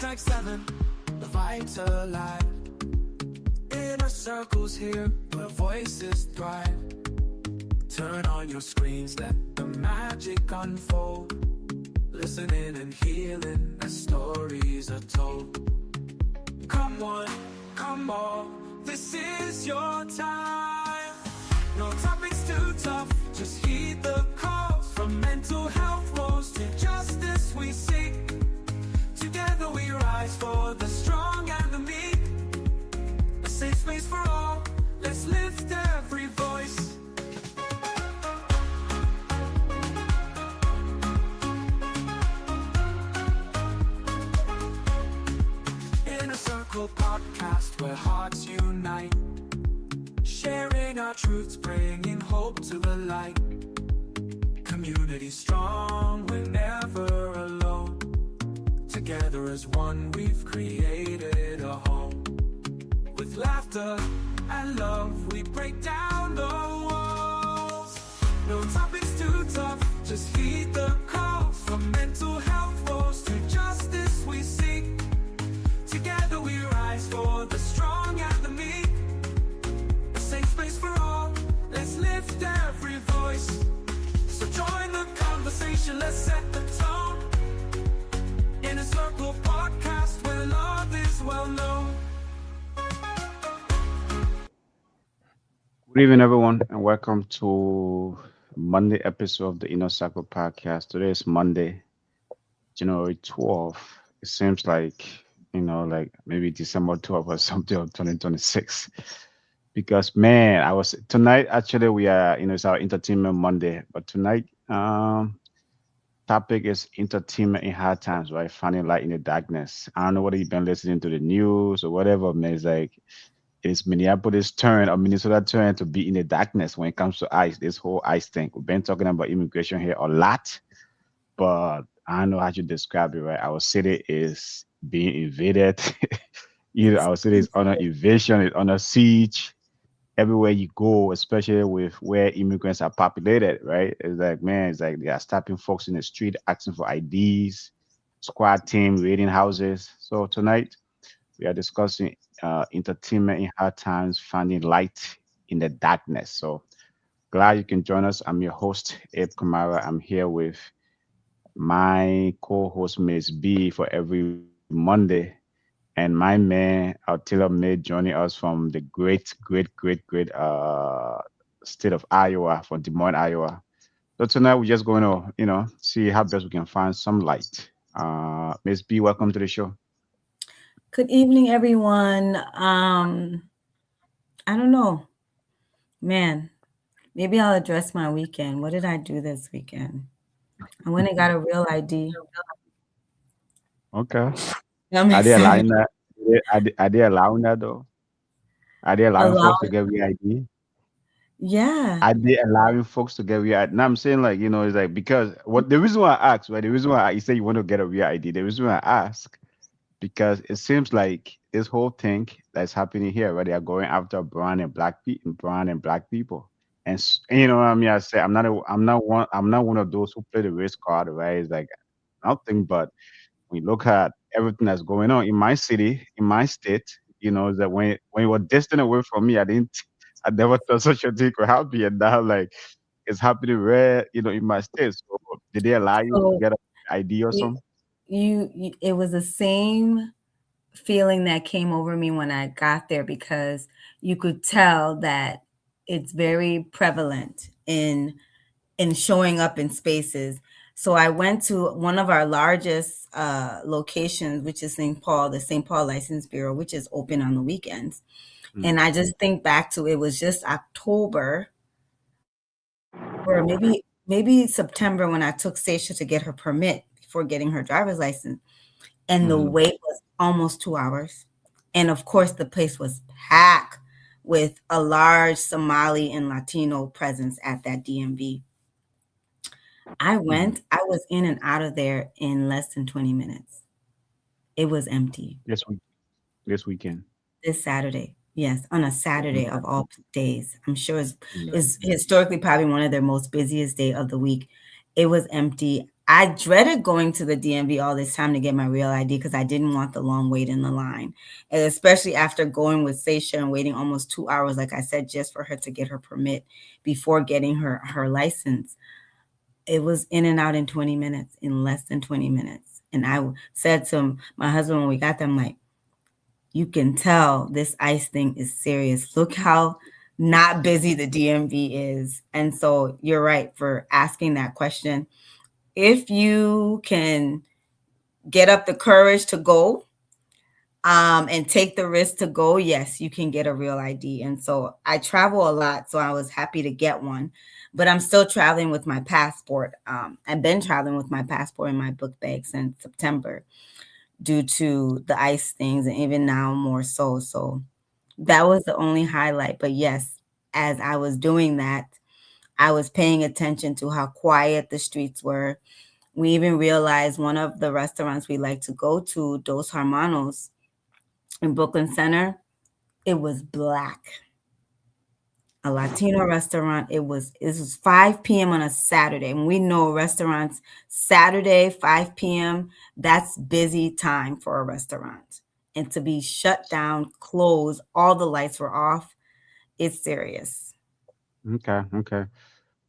#7, the vibes alive. Inner circles here, where voices thrive. Turn on your screens, let the magic unfold. Listening and healing as stories are told. Come on, come on, this is your time. No topics too tough, just heed the calls. From mental health woes to justice we seek. Together we rise for the strong and the meek. A safe space for all, let's lift every voice. In a circle podcast where hearts unite. Sharing our truths, bringing hope to the light. Community strong, we're never alone. Together as one, we've created a home. With laughter and love, we break down the walls. No topics too tough, just heed the call. From mental health woes to justice we seek. Together we rise for the strong and the meek. A safe space for all, let's lift every voice. So join the conversation, let's set the tone. In a circle podcast where love is well known. Good evening, everyone, and welcome to Monday episode of the Inner Circle podcast. Today is Monday, January 12th. It seems like, like maybe December 12th or something of 2026. Because, man, tonight, actually, we are, it's our Entertainment Monday. But tonight, topic is entertainment in hard times, right? Finding light in the darkness. I don't know whether you've been listening to the news or whatever, man. It's like, it's Minneapolis' turn or Minnesota turn to be in the darkness when it comes to ICE, this whole ICE thing. We've been talking about immigration here a lot, but I don't know how to describe it, right? Our city is being invaded. Our city is under invasion, it's under siege. Everywhere you go, especially with where immigrants are populated, right? It's like, man, it's like they are stopping folks in the street, asking for IDs, squad team, raiding houses. So tonight, we are discussing entertainment in hard times, finding light in the darkness. So glad you can join us. I'm your host, Abe Kamara. I'm here with my co-host, Miss B, for every Monday. And my man, our tailor-made, joining us from the great state of Iowa, from Des Moines, Iowa. So tonight we're just going to, see how best we can find some light. Miss B, welcome to the show. Good evening, everyone. I don't know. Man, maybe I'll address my weekend. What did I do this weekend? I went and got a real ID. Okay. That Are makes they allowing sense. that? Are they allowing that though? Are they allowing Allow, folks to get real ID? yeah. Are they allowing folks to get real ID? Now I'm saying like, it's like because what the reason why I asked, right? The reason why you say you want to get a real ID, the reason why I ask, because it seems like this whole thing that's happening here, where they are going after brown and black people. And you know what I mean? I say I'm not one of those who play the race card, right? It's like nothing but we look at everything that's going on in my city, in my state, is that when you were distant away from me, I never thought such a thing could happen. And now, like, it's happening rare, in my state. So, did they allow you to So get an ID or you, something? it was the same feeling that came over me when I got there because you could tell that it's very prevalent in showing up in spaces. So I went to one of our largest locations, which is St. Paul, the St. Paul License Bureau, which is open on the weekends. Mm. And I just think back to it was just October or maybe September when I took Seisha to get her permit before getting her driver's license. And the Mhm. wait was almost 2 hours. And of course, the place was packed with a large Somali and Latino presence at that DMV. I was in and out of there in less than 20 minutes. It was empty. This weekend. This Saturday. Yes, on a Saturday Okay. of all days. I'm sure Mm. is historically probably one of their most busiest day of the week. It was empty. I dreaded going to the DMV all this time to get my real ID because I didn't want the long wait in the line. And especially after going with Seisha and waiting almost 2 hours, like I said, just for her to get her permit before getting her license. It was in and out in 20 minutes, in less than 20 minutes. And I said to my husband when we got there, I'm like, you can tell this ICE thing is serious. Look how not busy the DMV is. And so you're right for asking that question. If you can get up the courage to go and take the risk to go, yes, you can get a real ID. And so I travel a lot, so I was happy to get one. But I'm still traveling with my passport. I've been traveling with my passport in my book bag since September due to the ICE things, and even now more so. So that was the only highlight. But yes, as I was doing that, I was paying attention to how quiet the streets were. We even realized one of the restaurants we like to go to, Dos Hermanos in Brooklyn Center, it was black. A Latino restaurant. It was 5 p.m. on a Saturday. And we know restaurants Saturday, 5 p.m., that's busy time for a restaurant. And to be shut down, closed, all the lights were off, it's serious. Okay, okay.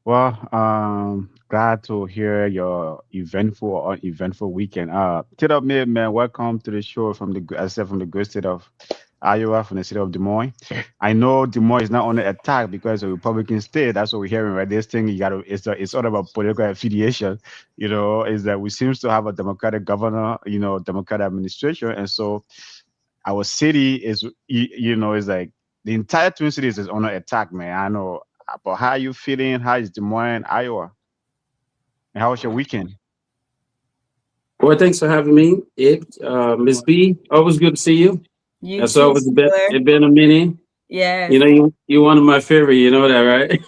Well, glad to hear your eventful or uneventful weekend. Tit up, man. Welcome to the show from I said from the great state of Iowa, from the city of Des Moines. I know Des Moines is not on the attack because it's a Republican state. That's what we're hearing, right? This thing, it's all about political affiliation. Is that we seems to have a Democratic governor, Democratic administration, and so our city is, is like the entire Twin Cities is under attack, man. I know. But how you feeling? How is Des Moines, Iowa? And how was your weekend? Well, thanks for having me. Miss B, always good to see you. You That's too, always Taylor. it been a minute. Yes, You one of my favorite. You know that, right?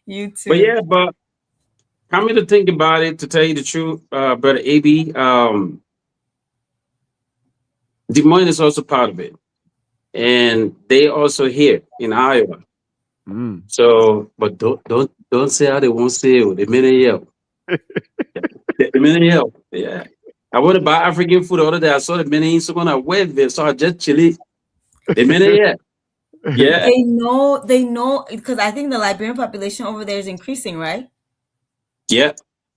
you But too. yeah, but coming to think about it, to tell you the truth, brother AB, Des Moines is also part of it, and they also here in Iowa. Mm. So, but don't say how they won't say it. The minute yell, the minute yell, yeah. I went to buy African food the other day. I saw the minute so gonna wave it, so I just chill it. The minute yeah, yeah, They know, because I think the Liberian population over there is increasing, right? yeah.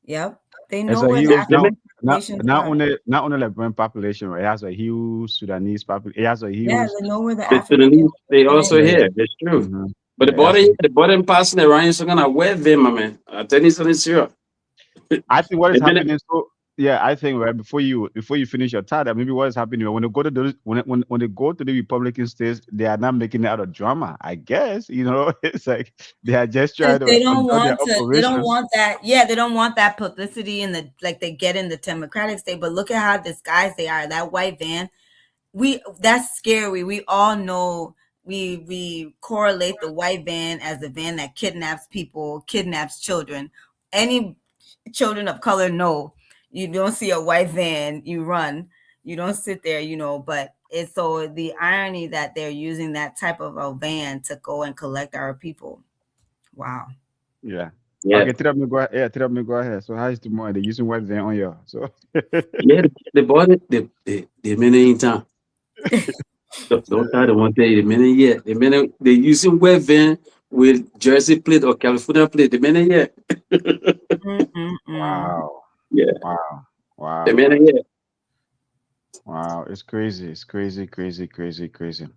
Yep. They It's know a where the huge The not African minute, not populations not are. only not only Liberian population, right? It has a huge Sudanese population. It has a Yeah, huge they know where the the African Sudanese, they immigrants also yeah. here. That's true. Hmm. But Yeah, it has the border passing around, so gonna wave them, my man. I tell you something sure. I think what is The minute, happening. So yeah, I think right before you finish your thought, maybe what is happening when they go to those when they go to the Republican states, they are not making it out of drama. I guess it's like they are just because trying to they don't conduct their want to. They don't operation. want that. Yeah, they don't want that publicity in the like they get in the Democratic state. But look at how disguised they are. That white van. That's scary. We all know. We correlate the white van as the van that kidnaps people, kidnaps children. Any children of color know you don't see a white van, you run. You don't sit there, but it's so the irony that they're using that type of a van to go and collect our people. Wow. Yeah. yeah, Okay, tell me go ahead. Yeah, tell me go ahead. So how is the more they using what they on you? So yeah. The border, the minute in town. Don't try to one day. The minute yet. The minute they using web van with Jersey plate or California plate. The minute yet. Mm-mm-mm. wow. Yeah. Wow. The Wow. minute yet. Wow. It's crazy. It's crazy, crazy, crazy, crazy.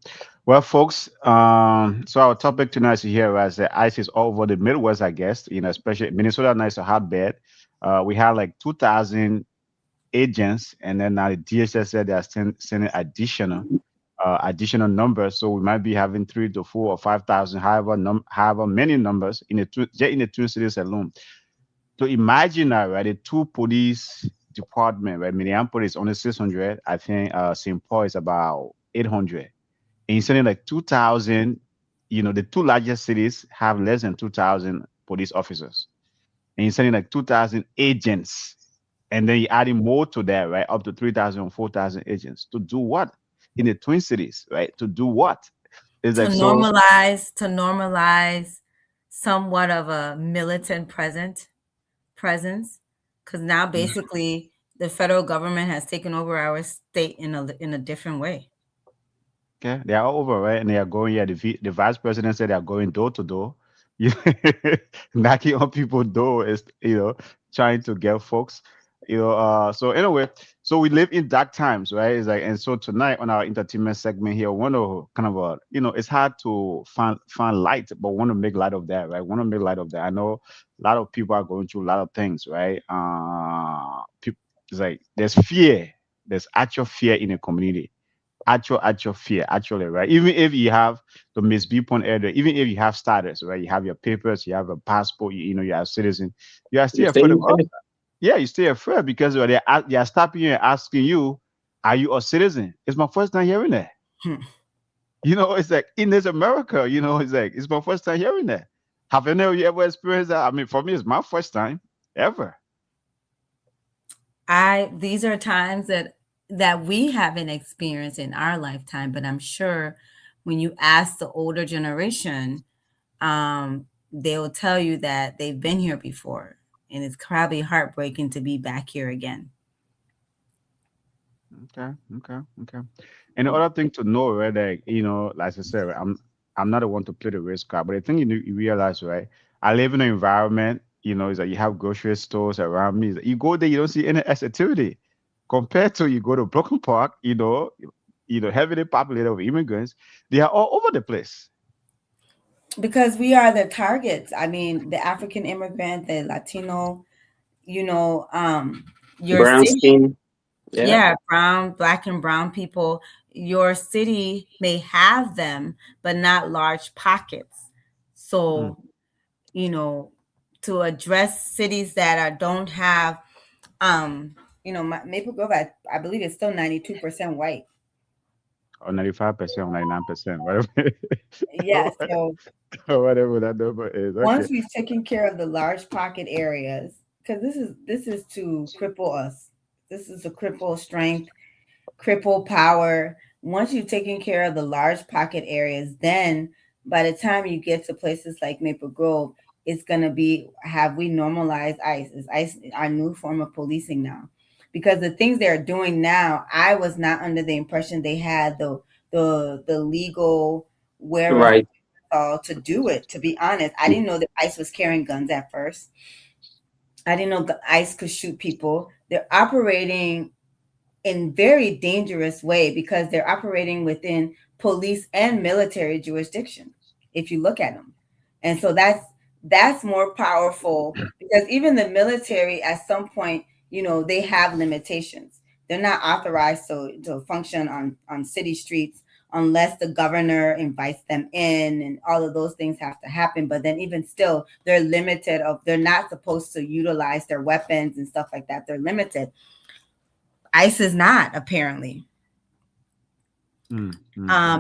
Well, folks, so our topic tonight is here as the ice is all over the Midwest, I guess, especially Minnesota now is a hotbed. We had like 2,000 agents, and then now the DHS said they are sending additional numbers. So we might be having 3 to 4 or 5,000, however many numbers just in the Twin Cities alone. So imagine that, right? The two police department, right? Minneapolis only 600. I think St. Paul is about 800. And you're sending like 2,000. The two largest cities have less than 2,000 police officers, and you're sending like 2,000 agents, and then you're adding more to that, right? Up to 3,000 or 4,000 agents to do what in the Twin Cities, right? To do what? It's To like so. normalize somewhat of a militant presence. because now basically the federal government has taken over our state in a different way. Okay, they are all over, right? And they are going. Yeah, the vice president said they are going door to door, you knocking on people's door, is trying to get folks, So anyway, so we live in dark times, right? It's like, and so tonight on our entertainment segment here, want to kind of it's hard to find light, but want to make light of that, right? Want to make light of that. I know a lot of people are going through a lot of things, right? People, it's like there's fear, there's actual fear in the community, actual fear, actually, right? Even if you have the Miss B point earlier, even if you have status, right? You have your papers, you have a passport, you're a citizen, you are You still stay afraid of in us. faith. Yeah, you stay afraid because they are stopping you and asking you, are you a citizen? It's my first time hearing that. Hmm. It's like in this America, it's like it's my first time hearing that. Have any of you ever experienced that? I mean, for me, it's my first time ever. These are times that we haven't experienced in our lifetime, but I'm sure when you ask the older generation, they'll tell you that they've been here before, and it's probably heartbreaking to be back here again. Okay. And the other thing to know, right? Like, like I said, right, I'm not the one to play the risk card, but the thing you realize, right? I live in an environment, is that you have grocery stores around me. You go there, you don't see any activity compared to you go to Brooklyn Park, heavily populated with immigrants. They are all over the place. Because we are the targets. I mean, the African immigrant, the Latino, you know, um, your Brown city, skin. Yeah. yeah, black and brown people, your city may have them, but not large pockets. Mm. So, you know, to address cities that don't have, Maple Grove, I believe it's still 92% white. Or 95% or 99%, whatever. Yeah, so Whatever that number is. Okay. once we've taken care of the large pocket areas, because this is to cripple us. This is to cripple strength, cripple power. Once you've taken care of the large pocket areas, then by the time you get to places like Maple Grove, it's gonna be, have we normalized ICE? Is ICE our new form of policing now? Because the things they're doing now, I was not under the impression they had the legal wherewithal Right. to do it. To be honest, I didn't know that ICE was carrying guns at first. I didn't know ICE could shoot people. They're operating in very dangerous way because they're operating within police and military jurisdiction if you look at them. And so that's more powerful because even the military at some point, they have limitations. They're not authorized to function on city streets unless the governor invites them in, and all of those things have to happen. But then even still, they're limited they're not supposed to utilize their weapons and stuff like that. They're limited. ICE is not, apparently. And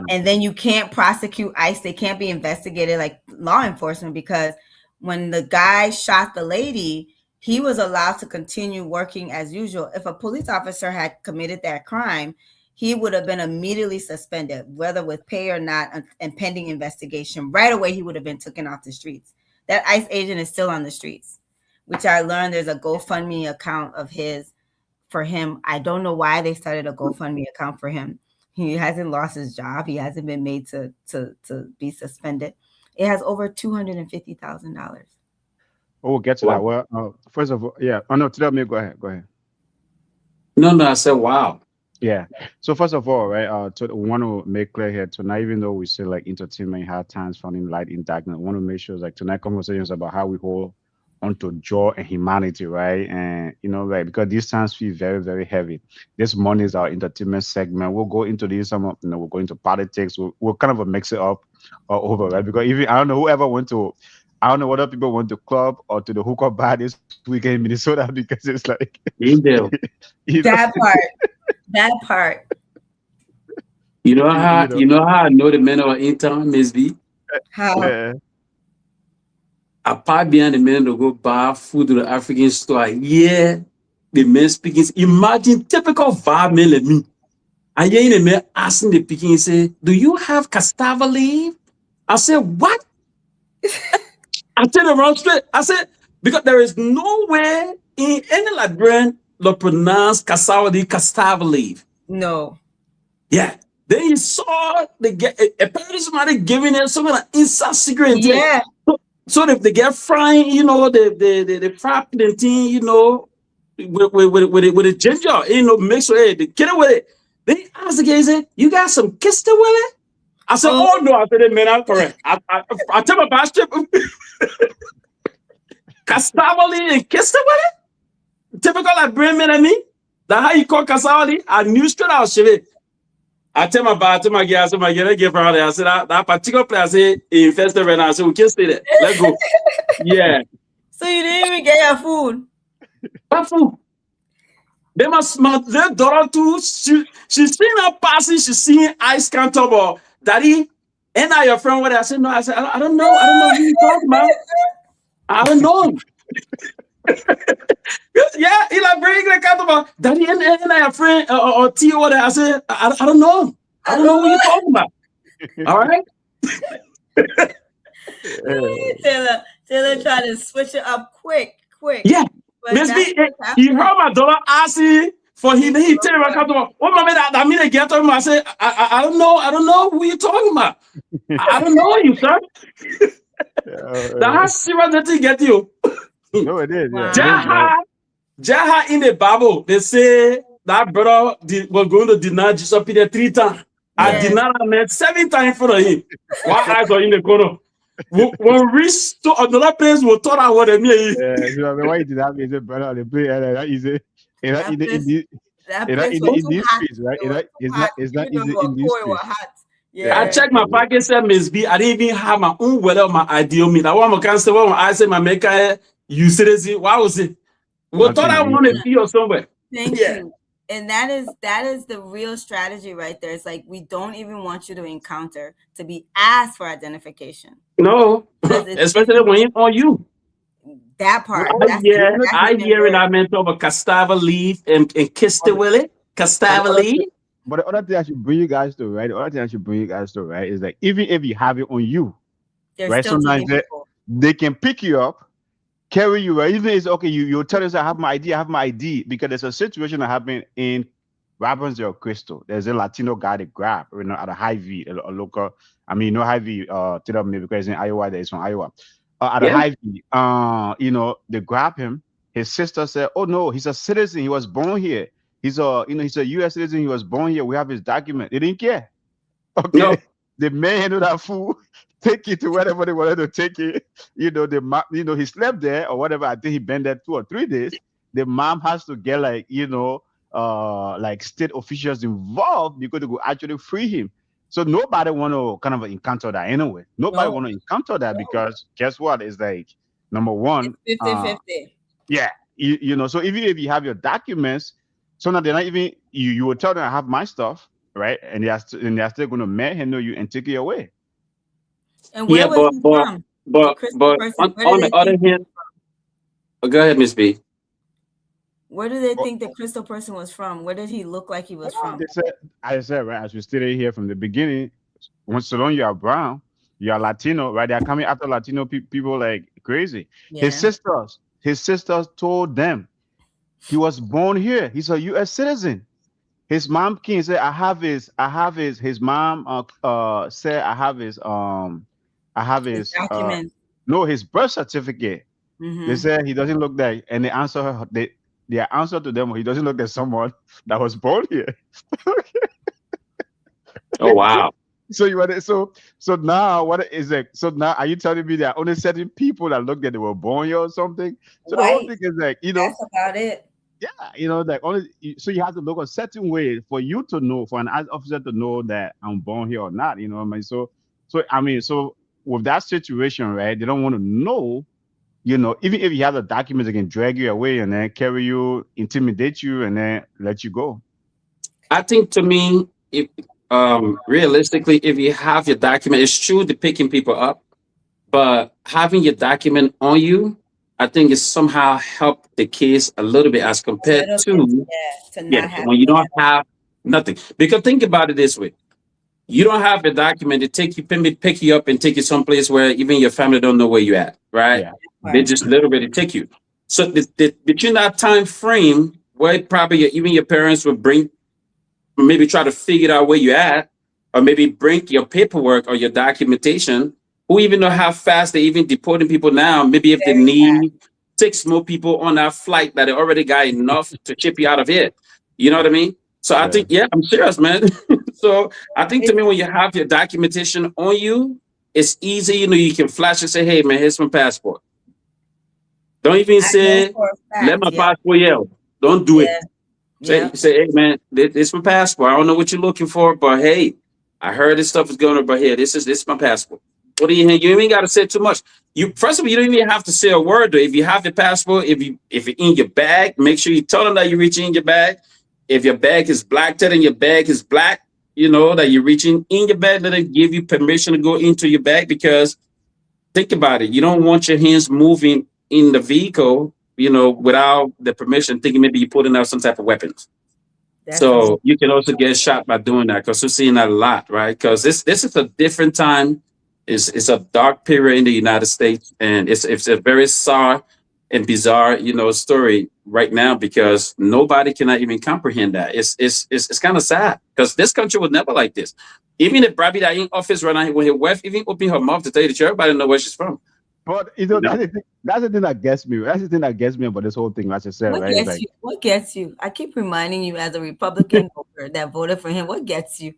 then you can't prosecute ICE. They can't be investigated like law enforcement, because when the guy shot the lady, he was allowed to continue working as usual. If a police officer had committed that crime, he would have been immediately suspended, whether with pay or not, and pending investigation. Right away, he would have been taken off the streets. That ICE agent is still on the streets, which I learned there's a GoFundMe account of his for him. I don't know why they started a GoFundMe account for him. He hasn't lost his job. He hasn't been made to be suspended. It has over $250,000. Oh, we'll get to that. Wow. Well, first of all, yeah. Oh no, tell me. Go ahead. Go ahead. No, I said, wow. Yeah. So first of all, right, we want to make clear here tonight, even though we say like entertainment, hard times, finding light in darkness, we want to make sure like tonight conversations about how we hold onto joy and humanity, right? And right, because these times feel very, very heavy. This morning is our entertainment segment. We'll go into this, we'll go into politics. We'll kind of mix it up all over, right? Because even I don't know whoever went to, I don't know whether people went to club or to the hookup bar this weekend in Minnesota, because it's like Angel. That part. You know how I know the men are in town, Miss B? How? Yeah. Apart behind the men to go buy food to the African store, yeah, the men speaking. Imagine typical vibe men like me. I hear the men asking the picking, say, "Do you have cassava leaf?" I said, "What?" I turned around straight. I said, because there is nowhere in any Liberian, lo pronounce cassava leaf. No. Yeah. Then you saw apparently somebody giving them some kind of inside secret. Yeah. So if they get frying, you know, the fry plantain, you know, with the ginger, you know, mix with it, they get it with it. They ask the guy, say, you got some kista with it? I said, oh no, I said, man, I'm correct. I tell my pastor, cassava leaf and kista with it? Typical like brain man, I mean, that how you call cassava leaf? I knew straight out, shit. I tell my girl, I give her there. I said that particular place, I say infested right now. I said we can't stay there. Let's go. Yeah. So you didn't even get your food? What food? They must their daughter too. She's seen her passing, she's seeing ice counter or daddy. And now your friend what I said, no, I said, I don't know. I don't know who you talking about. I don't know. Yeah, he like bring the cat about daddy and I a friend or T or whatever. I said, I don't know. I don't know what you're talking about. All right. Taylor tried to switch it up quick. Yeah. Miss B, he heard my daughter asking for he tell me about what my man that mean get to him. I said, I don't know who you talking about. I don't know you, sir. That serious that thing get you. No, it is. Wow. Jaha in the Bible, they say that brother was going to deny Jesus Peter 3 times. I denied him 7 times in front of him. One eyes are in the corner. When we reach to another place, we'll talk about what they mean. Yeah, why you did that? Is it brother? They play that easy. That place In was these too hot. streets, right? It's not You easy know, in these it was streets. hot. Yeah. I checked my pocket, said Miss B. I didn't even have my own weather, my ideal meat. I want my cancer. When I say my maker, you citizen. Why was it? We thought I wanted to be or somewhere. Thank you. And that is the real strategy right there. It's like we don't even want you to encounter to be asked for identification. No, especially when it's on you. That part. I hear it. I meant of a cassava leaf and kissed it with it. Cassava leaf. But the other thing I should bring you guys to, right? Is like even if you have it on you, right? Sometimes they can pick you up, carry you, right? Even it's okay, you tell us I have my ID, because there's a situation that happened in Rapunzel Crystal. There's a Latino guy that grabbed, you know, at a Hy-Vee, a local. I mean, you know Hy-Vee, tell me because in Iowa, there is from Iowa. At a Hy-Vee, you know, they grab him. His sister said, "Oh no, he's a citizen. He was born here. He's a U.S. citizen. He was born here. We have his document." They didn't care. Okay, no. The man handled that fool, take it to wherever they wanted to take it. You know, he slept there or whatever. I think he been there 2 or 3 days. The mom has to get like, you know, like state officials involved because they could actually free him. So nobody want to kind of encounter that anyway. Nobody want to encounter that because guess what? It's like, number one, it's 50-50. Yeah, you know. So even if you have your documents, so now they're not even you will tell them I have my stuff, right? And they are still going to manhandle you and take it away. And where was he from? But on the other hand, go ahead, Miss B. Where do they think the crystal person was from? Where did he look like he was from? I said, right, as we stated here from the beginning, once so long you are brown, you are Latino, right? They are coming after Latino people like crazy. Yeah. His sisters told them he was born here. He's a U.S. citizen. His mom came and said, his mom said, I have his document. No, his birth certificate. Mm-hmm. They said he doesn't look like, and they answer her, their answer to them, he doesn't look like someone that was born here. Oh wow. So now what is it? So now are you telling me there are only certain people that look like they were born here or something? So the whole thing is like, you know, that's about it. Yeah, you know, like so you have to look a certain way for you to know, for an officer to know that I'm born here or not. You know what I mean? So with that situation, right? They don't want to know. You know, even if you have the documents, they can drag you away and then carry you, intimidate you, and then let you go. I think to me, if realistically, if you have your document, it's true they're picking people up, but having your document on you, I think it somehow helped the case a little bit as compared to when you don't have nothing. Because think about it this way. You don't have a document to pick you up and take you someplace where even your family don't know where you're at, right? Yeah. They just literally take you. So between that time frame where probably even your parents would bring, maybe try to figure out where you're at, or maybe bring your paperwork or your documentation. Who even know how fast they even deporting people now? Maybe if they Very fast. need 6 more people on that flight, that they already got enough to ship you out of here. You know what I mean? So I Yeah. think, yeah, I'm serious, man. So I think to It's me, when you have your documentation on you, it's easy. You know, you can flash and say, "Hey, man, here's my passport." Don't even I know say, for a "Let fact. my Yeah. passport yell." Don't do it. Yeah. Say, Yeah. say, hey man, this is my passport. I don't know what you're looking for, but hey, I heard this stuff is going on, but here, this is my passport. What do you think? You ain't got to say too much. You first of all, you don't even have to say a word though. If you have the passport, if it's in your bag, make sure you tell them that you're reaching in your bag. If your bag is black, tell them your bag is black. You know that you're reaching in your bag. Let them give you permission to go into your bag because think about it. You don't want your hands moving in the vehicle, without the permission, thinking maybe you're putting out some type of weapons. That's a whole So you can also get shot by doing that because we're seeing that a lot, right? Because this is a different time. It's a dark period in the United States, and it's a very sour and bizarre, story right now because nobody cannot even comprehend that. It's kind of sad because this country was never like this. Even if Brabby that in office right now, when his wife even open her mouth to tell you the truth, everybody know where she's from. But You know, that's the thing that gets me. That's the thing that gets me about this whole thing. Like I said, what right? It's gets like you? What gets you? I keep reminding you as a Republican voter that voted for him. What gets you?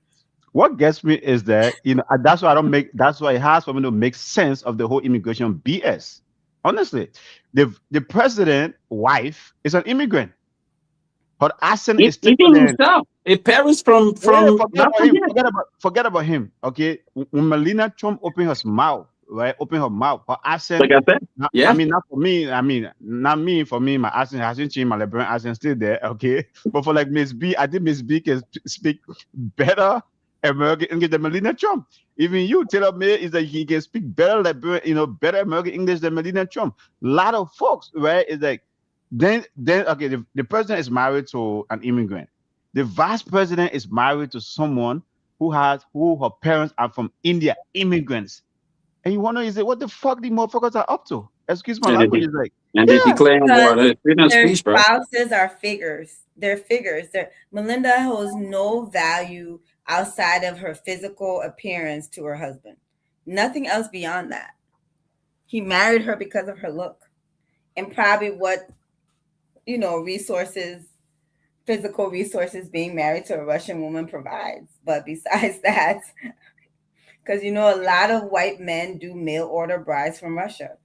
what gets me is that that's why I don't make. That's why it has for me to make sense of the whole immigration BS. Honestly, the president wife is an immigrant. Her accent is thicker even than. himself, his parents from Yeah, from forget not about from him. here. Forget about him. Okay, when Melina Trump opened her mouth, right? Open her mouth. Her accent. Like I said, I yeah. mean, not for me. I mean, not me. For me, my accent hasn't changed. My Liberian accent still there. Okay, but for like Miss B, I think Miss B can speak better American English than Melina Trump. Even you, Taylor May, is that he can speak better Liberian, better American English than Melina Trump. A lot of folks, right? Is like then okay, the president is married to an immigrant. The vice president is married to someone who her parents are from India, immigrants. And you wonder, is it what the fuck these motherfuckers are up to? Excuse my And they, language. de- It's like, and they yeah, declaring war. Because That's freedom of their speech, bro. spouses are figures. They're figures. Melinda holds no value outside of her physical appearance to her husband. Nothing else beyond that. He married her because of her look and probably what resources, physical resources being married to a Russian woman provides. But besides that, because a lot of white men do mail order brides from Russia.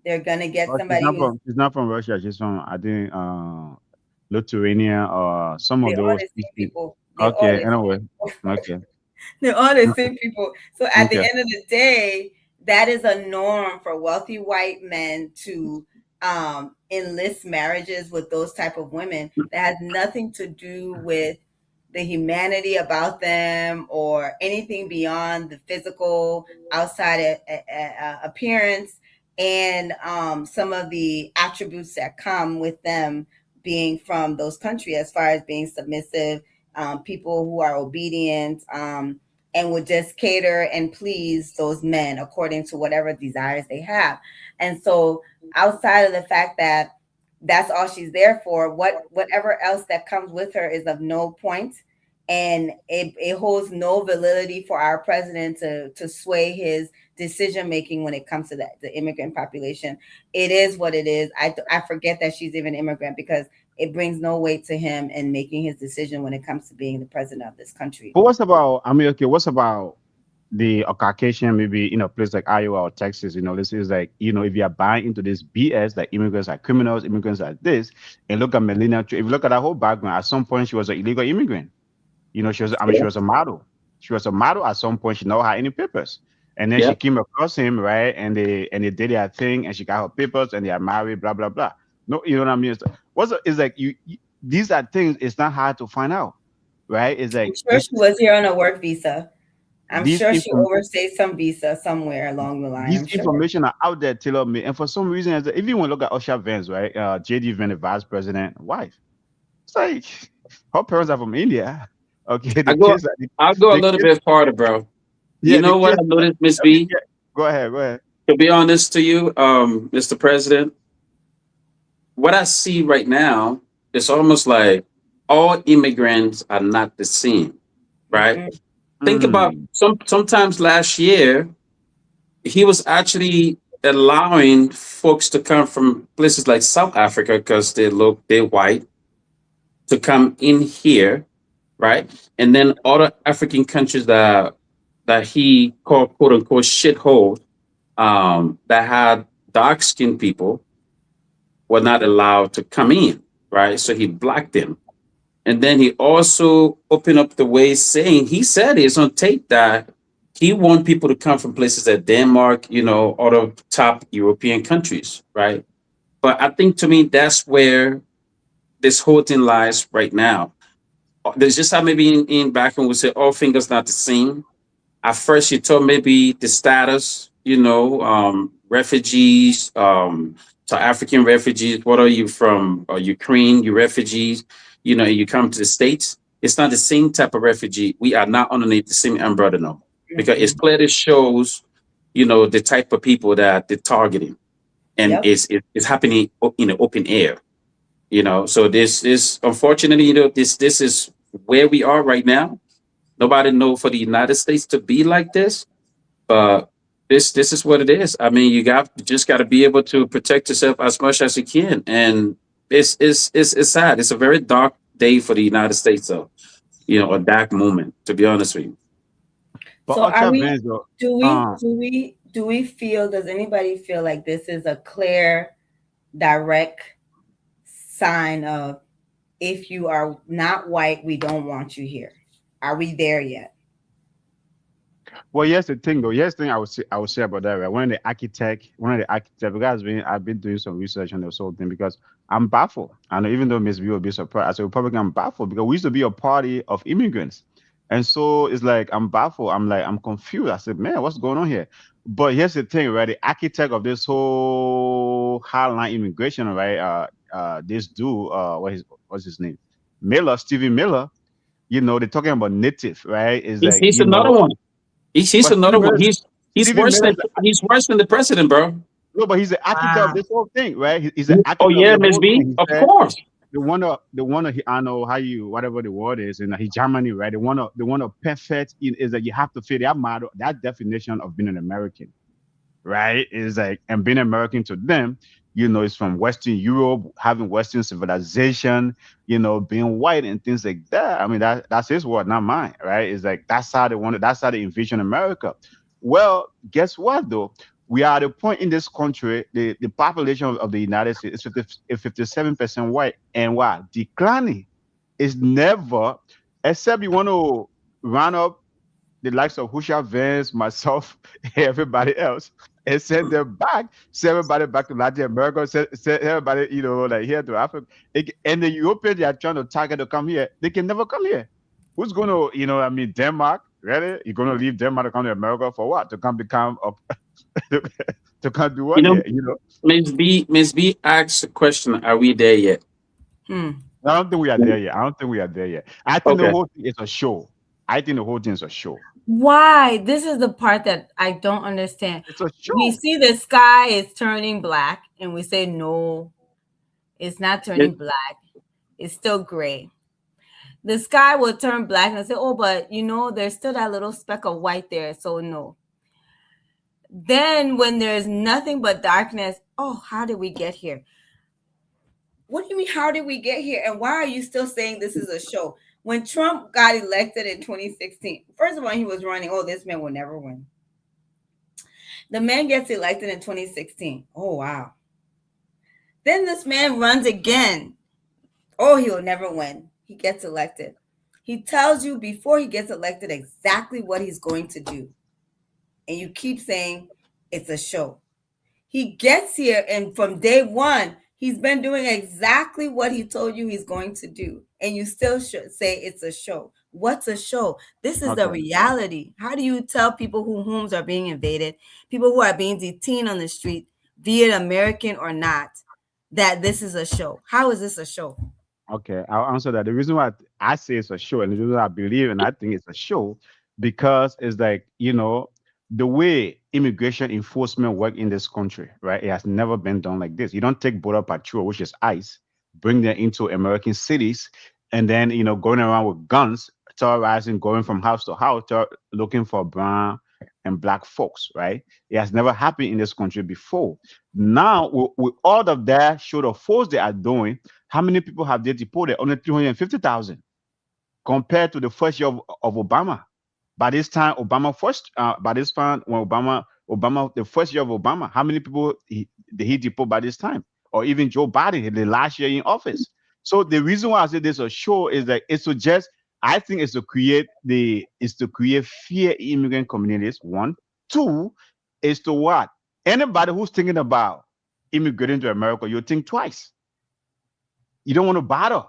They're gonna get well, she's somebody not who's from she's not from Russia. She's from I think Lithuania or some they of all those. the same people. They all Okay, the anyway, same people. okay, They're all the same people. So at the okay. end of the day, that is a norm for wealthy white men to enlist marriages with those type of women. That has nothing to do with the humanity about them or anything beyond the physical outside appearance and some of the attributes that come with them being from those countries, as far as being submissive, people who are obedient, and would just cater and please those men according to whatever desires they have. And so, outside of the fact that that's all she's there for, whatever else that comes with her is of no point, and it holds no validity for our president to sway his decision making when it comes to the immigrant population. It is what it is. I forget that she's even immigrant because it brings no weight to him in making his decision when it comes to being the president of this country. But what's about? I mean, okay, what's about the Caucasian, maybe in a place like Iowa or Texas? This is like if you are buying into this BS, like immigrants are criminals, immigrants are this, and look at Melina. If you look at her whole background, at some point she was an illegal immigrant. She was. I mean, she Yeah, was a model. She was a model at some point. She never had any papers, and then yeah. she came across him, right? And they did their thing, and she got her papers, and they are married. Blah blah blah. No, you know what I mean? It's like these are things. It's not hard to find out, right? It's I'm like sure she was here on a work visa. I'm these sure she inform overstayed some visa somewhere along the line. these I'm sure. information are out there tailor made, and for some reason, even when we look at Usher Vance, right? JD Vance, the vice president wife. It's like her parents are from India. Okay, I the go, kids are I'll go a the little kids. bit farther, bro. You Yeah, the know what kids. I noticed, Miss Okay, B? yeah. Go ahead. Go ahead. To be honest to you, Mr. President, what I see right now, it's almost like all immigrants are not the same, right? Mm-mm. Think about Mm. sometimes last year he was actually allowing folks to come from places like South Africa because they're white to come in here, right? And then other African countries that he called quote unquote shithole, that had dark skinned people were not allowed to come in, right? So he blocked them. And then he also opened up the way, saying he said it's on tape that he want people to come from places like Denmark, other top European countries, right? But I think to me that's where this whole thing lies right now. There's just how maybe in back when we say all fingers not the same. At first, you thought maybe the status, refugees, to African refugees. What are you from? Ukraine, you refugees, you come to the States. It's not the same type of refugee. We are not underneath the same umbrella no, because it's Mm-mm. clearly shows, the type of people that they're targeting, and Yep. it's happening in the open air. So this is unfortunately, this is where we are right now. Nobody know for the United States to be like this, but this is what it is. I mean, you just got to be able to protect yourself as much as you can, and it's sad. It's a very dark day for the United States, though. A dark moment, to be honest with you. But So are Ultra we, Benz, though, do we, uh, do we, do we feel, does anybody feel like this is a clear, direct sign of if you are not white, we don't want you here? Are we there yet? well, here's the thing, though. Here's the thing I would say about that. Right? One of the architect, because I've been doing some research on this whole thing because I'm baffled. And even though Miss B will be surprised, as a Republican, I'm baffled because we used to be a party of immigrants. And so it's like I'm baffled. I'm confused. I said, man, what's going on here? But here's the thing, right? The architect of this whole hardline immigration, right? This dude, what's his name? Stephen Miller. They're talking about native, right? It's He's like, he's another one. He's but another one. He's Stephen worse Miller than he's worse than the president, bro. no, but he's the architect of Wow. this whole thing, right? He's the Oh architect of yeah, the Miss whole B. thing. He Of said course. I know how you whatever the word is in he Germany, right? They want to perfect is that you have to fit that model, that definition of being an American, right? Is like and being American to them, is from Western Europe, having Western civilization, being white and things like that. I mean, that's his word, not mine, right? It's like that's how they envision America. Well, guess what though? We are at a point in this country, the population of the United States is 57% white, and what declining is never, except you want to round up the likes of Husha Vance, myself, everybody else, and send them back, send everybody back to Latin America, send everybody, like here to Africa. And the Europeans they are trying to target to come here, they can never come here. Who's going to, I mean, Denmark, really? You're going to leave Denmark to come to America for what? To come become, to come do You what know, here? Miss B asked the question: Are we there yet? Hmm. I don't think we are there yet. I don't think we are there yet. I think the Okay. whole thing is a show. I think the whole thing is a show. Why? This is the part that I don't understand. It's a We show. see the sky is turning black, and we say, no, it's not Yeah, turning black. It's still gray. The sky will turn black and say, oh, but there's still that little speck of white there. So, no. Then, when there's nothing but darkness, oh, how did we get here? What do you mean, how did we get here? And why are you still saying this is a show? When Trump got elected in 2016, first of all, he was running, oh, this man will never win. The man gets elected in 2016. Oh, wow. Then this man runs again. Oh, he will never win. He gets elected. He tells you before he gets elected exactly what he's going to do. And you keep saying it's a show. He gets here, and from day one, he's been doing exactly what he told you he's going to do. And you still should say it's a show. What's a show? This is the Okay. reality. How do you tell people whose homes are being invaded, people who are being detained on the street, be it American or not, that this is a show? How is this a show? Okay, I'll answer that. The reason why I say it's a show, and the reason why I believe and I think it's a show, because it's like, the way immigration enforcement work in this country, right? It has never been done like this. You don't take border patrol, which is ICE, bring them into American cities, and then going around with guns, terrorizing, going from house to house, looking for brown and black folks, right? It has never happened in this country before. Now, with all of that show of force they are doing, how many people have they deported? Only 350,000 compared to the first year of Obama. By this time, by this time, when Obama, the first year of Obama, how many people did he deport by this time? Or even Joe Biden, the last year in office. So the reason why I say this a show is that it's to just, I think is to create fear in immigrant communities. One, two, is to what? Anybody who's thinking about immigrating to America, you think twice. You don't want to bother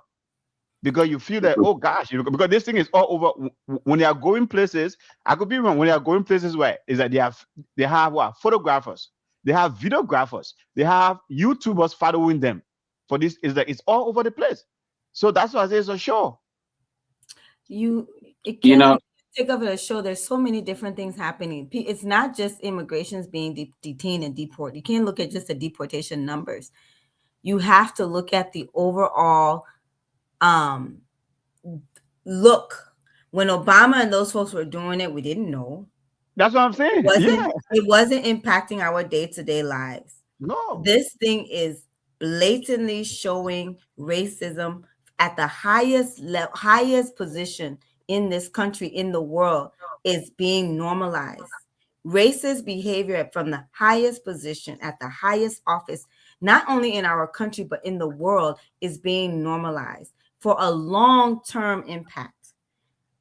because you feel that, oh gosh, because this thing is all over. When they are going places, I could be wrong. When they are going places where is that they have what? Photographers, they have videographers, they have YouTubers following them. For this is that it's all over the place. So that's why I say it's a show. It You can't know, take of it a show. There's so many different things happening. It's not just immigrations being detained and deported. You can't look at just the deportation numbers. You have to look at the overall look. When Obama and those folks were doing it, we didn't know. That's what I'm saying. It wasn't impacting our day-to-day lives. No. This thing is blatantly showing racism at the highest position in this country, in the world, is being normalized. Racist behavior from the highest position at the highest office, not only in our country, but in the world, is being normalized for a long-term impact.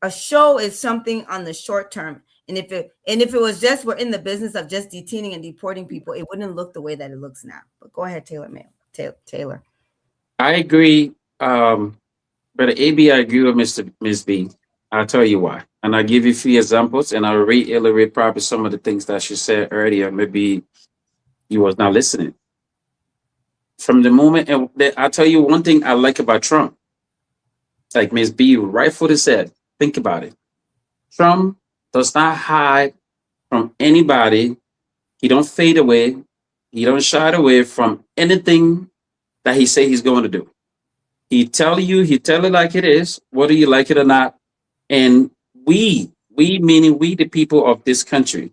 A show is something on the short term. And if it was just, we're in the business of just detaining and deporting people, it wouldn't look the way that it looks now. But go ahead, Taylor. I agree. But AB, I agree with Ms. B. I'll tell you why. And I'll give you a few examples and I'll reiterate probably some of the things that she said earlier. Maybe you was not listening. From the moment, and I'll tell you one thing I like about Trump. Like Ms. B rightfully said, think about it. Trump does not hide from anybody. He don't fade away. He don't shy away from anything that he say he's going to do. He tell it like it is, whether you like it or not. And we meaning we, the people of this country,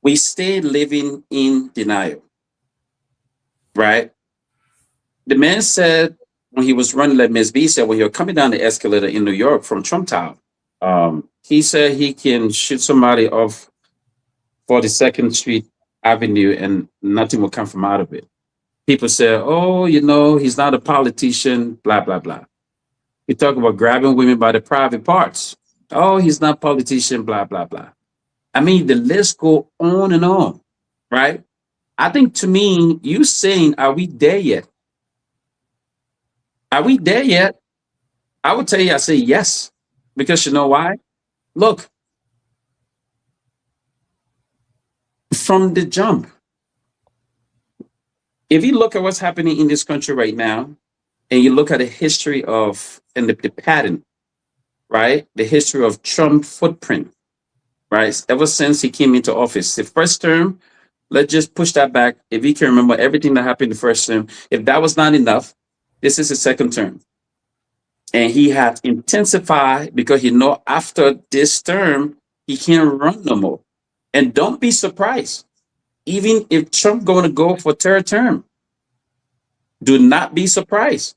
we stay living in denial, right? The man said when he was running, like Ms. B said, when he was coming down the escalator in New York from Trump Tower, he said he can shoot somebody off 42nd Street Avenue and nothing will come from out of it. People say, oh, he's not a politician, blah, blah, blah. You talk about grabbing women by the private parts. Oh, he's not a politician, blah, blah, blah. I mean, the list go on and on, right? I think to me, you saying, are we there yet? Are we there yet? I would tell you, I say yes. Because you know why? Look, from the jump, if you look at what's happening in this country right now, and you look at the history of, and the pattern, right? The history of Trump footprint, right? Ever since he came into office, the first term, let's just push that back. If you can remember everything that happened the first term, if that was not enough, this is the second term. And he had intensified because after this term, he can't run no more. And don't be surprised. Even if Trump going to go for third term, do not be surprised.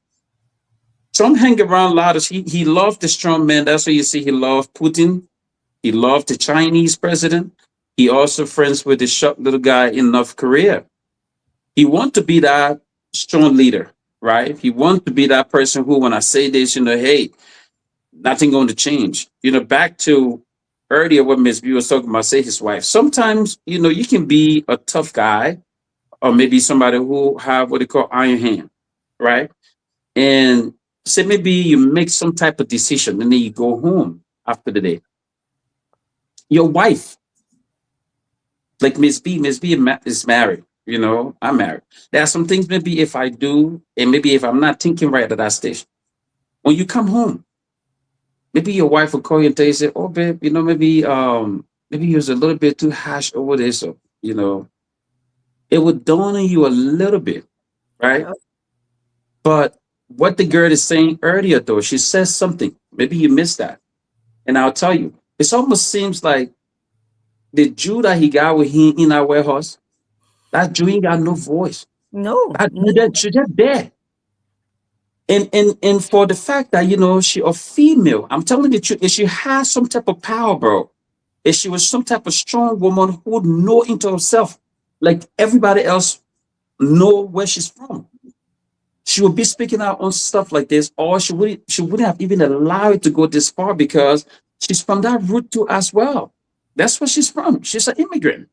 Trump hang around a lot of, he loved the strong man. That's why you see he loved Putin. He loved the Chinese president. He also friends with the short little guy in North Korea. He want to be that strong leader, right? He want to be that person who, when I say this, hey, nothing going to change. Back to earlier what Ms. B was talking about, say his wife. Sometimes, you can be a tough guy or maybe somebody who have what they call iron hand, right? And say maybe you make some type of decision and then you go home after the day. Your wife, like Ms. B is married, I'm married. There are some things maybe if I do, and maybe if I'm not thinking right at that stage, when you come home, maybe your wife will call you and tell you, say, oh, babe, maybe maybe he was a little bit too harsh over this, or it would dawn on you a little bit, right? Yep. But what the girl is saying earlier, though, she says something. Maybe you missed that, and I'll tell you. It almost seems like the Jew that he got with him in our warehouse, that Jew ain't got no voice. No, That Jew, no, that Jew just there. And for the fact that she a female, I'm telling the truth, if she has some type of power, bro, if she was some type of strong woman who would know into herself, like everybody else know where she's from, she would be speaking out on stuff like this, or she wouldn't have even allowed it to go this far because she's from that root too as well. That's where she's from. She's an immigrant.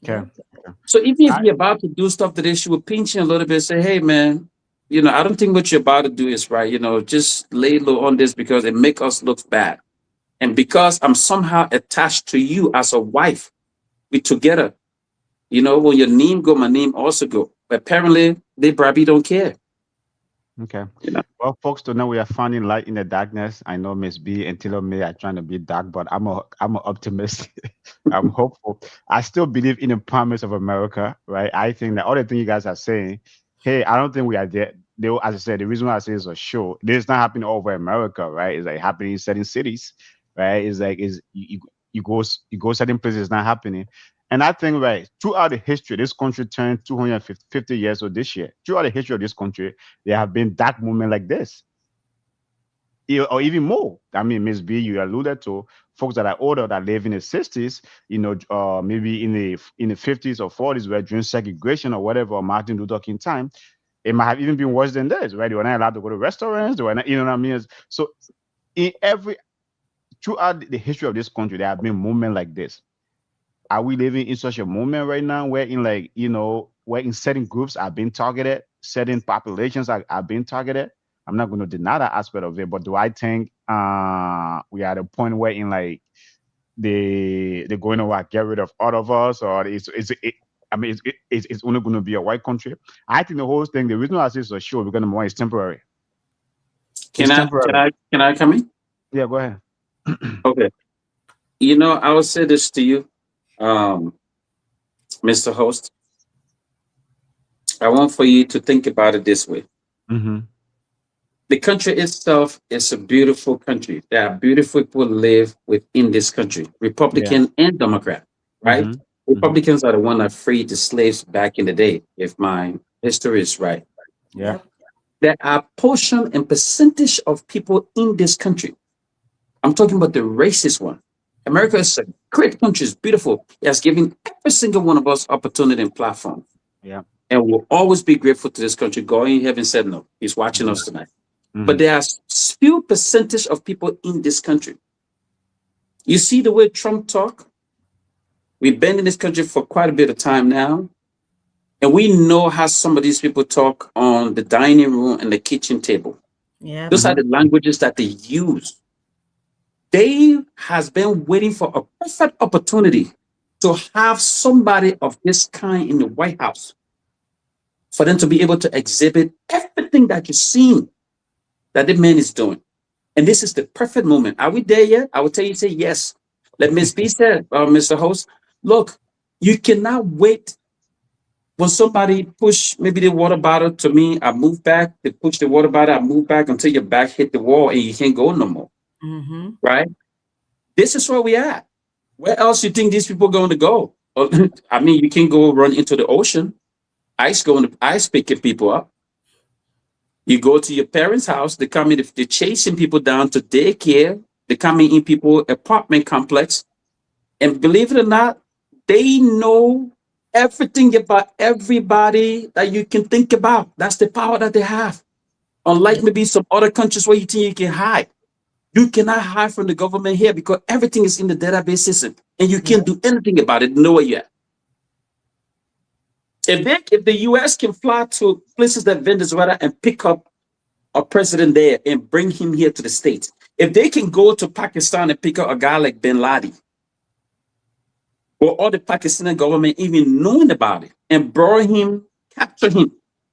Okay. yep. So even if I you're about to do stuff today, she would pinch you a little bit, say, "Hey, man, I don't think what you're about to do is right. Just lay low on this because it make us look bad. And because I'm somehow attached to you as a wife, we together. When your name go, my name also go. But apparently, they probably don't care. okay. You know, Well, folks, to know we are finding light in the darkness. I know Miss B and Taylor May are trying to be dark, but I'm an optimist. I'm hopeful. I still believe in the promise of America, right? I think that all the things you guys are saying, hey, I don't think we are there. As I said, the reason why I say it's a show, this is not happening all over America, right? It's like happening in certain cities, right? It's like you go certain places, it's not happening. And I think, right, throughout the history, this country turned 250 years old this year. Throughout the history of this country, there have been dark moments like this, or even more. I mean, Miss B, you alluded to folks that are older that live in the 60s, maybe in the 50s or 40s, where during segregation or whatever, or Martin Luther King time, it might have even been worse than this, right? They were not allowed to go to restaurants. They were not, you know what I mean? So, in every throughout the history of this country, there have been moments like this. Are we living in such a moment right now where where in certain groups are being targeted, certain populations are being targeted? I'm not going to deny that aspect of it, but do I think we are at a point where in like they're going to get rid of all of us, or I mean, it's only going to be a white country? I think the whole thing, the reason why I say it's a show, because number one, it's temporary. can It's I can temporary. I can I come in? Yeah, go ahead. Okay. I will say this to you, um, Mr. Host. I want for you to think about it this way. Mm-hmm. The country itself is a beautiful country. There are beautiful people live within this country, Yeah. Republican and Democrat, right? Mm-hmm. Mm-hmm. Republicans are the one that freed the slaves back in the day, if my history is right. Yeah. Yep. There are portion and percentage of people in this country. I'm talking about the racist one. America is a great country, it's beautiful. It has given every single one of us opportunity and platform. Yeah. And we'll always be grateful to this country. God in heaven said no. He's watching Mm-hmm. us tonight. But Mm-hmm. there are few percentage of people in this country. You see the way Trump talk? We've been in this country for quite a bit of time now. And we know how some of these people talk on the dining room and the kitchen table. Yep. Those are Mm-hmm. the languages that they use. They has been waiting for a perfect opportunity to have somebody of this kind in the White House for them to be able to exhibit everything that you're seeing that the man is doing. And this is the perfect moment. Are we there yet? I will tell you, say yes. Let Miss B said, Mr. Host, look, you cannot wait when somebody push maybe the water bottle to me, I move back, they push the water bottle, I move back until your back hit the wall and you can't go no more. Mm-hmm. Right? This is where we at. Where else you think these people going to go? I mean, you can go run into the ocean. Ice picking people up. You go to your parents' house, they come in, they're chasing people down to daycare, they're coming in people apartment complex. And believe it or not, they know everything about everybody that you can think about. That's the power that they have. Unlike Yep. maybe some other countries where you think you can hide. You cannot hide from the government here because everything is in the database system and you can't Yep. do anything about it nowhere yet. If the US can fly to places that Venezuela and pick up a president there and bring him here to the States, if they can go to Pakistan and pick up a guy like Bin Laden, or all the Pakistani government even knowing about it and brought him, capture him,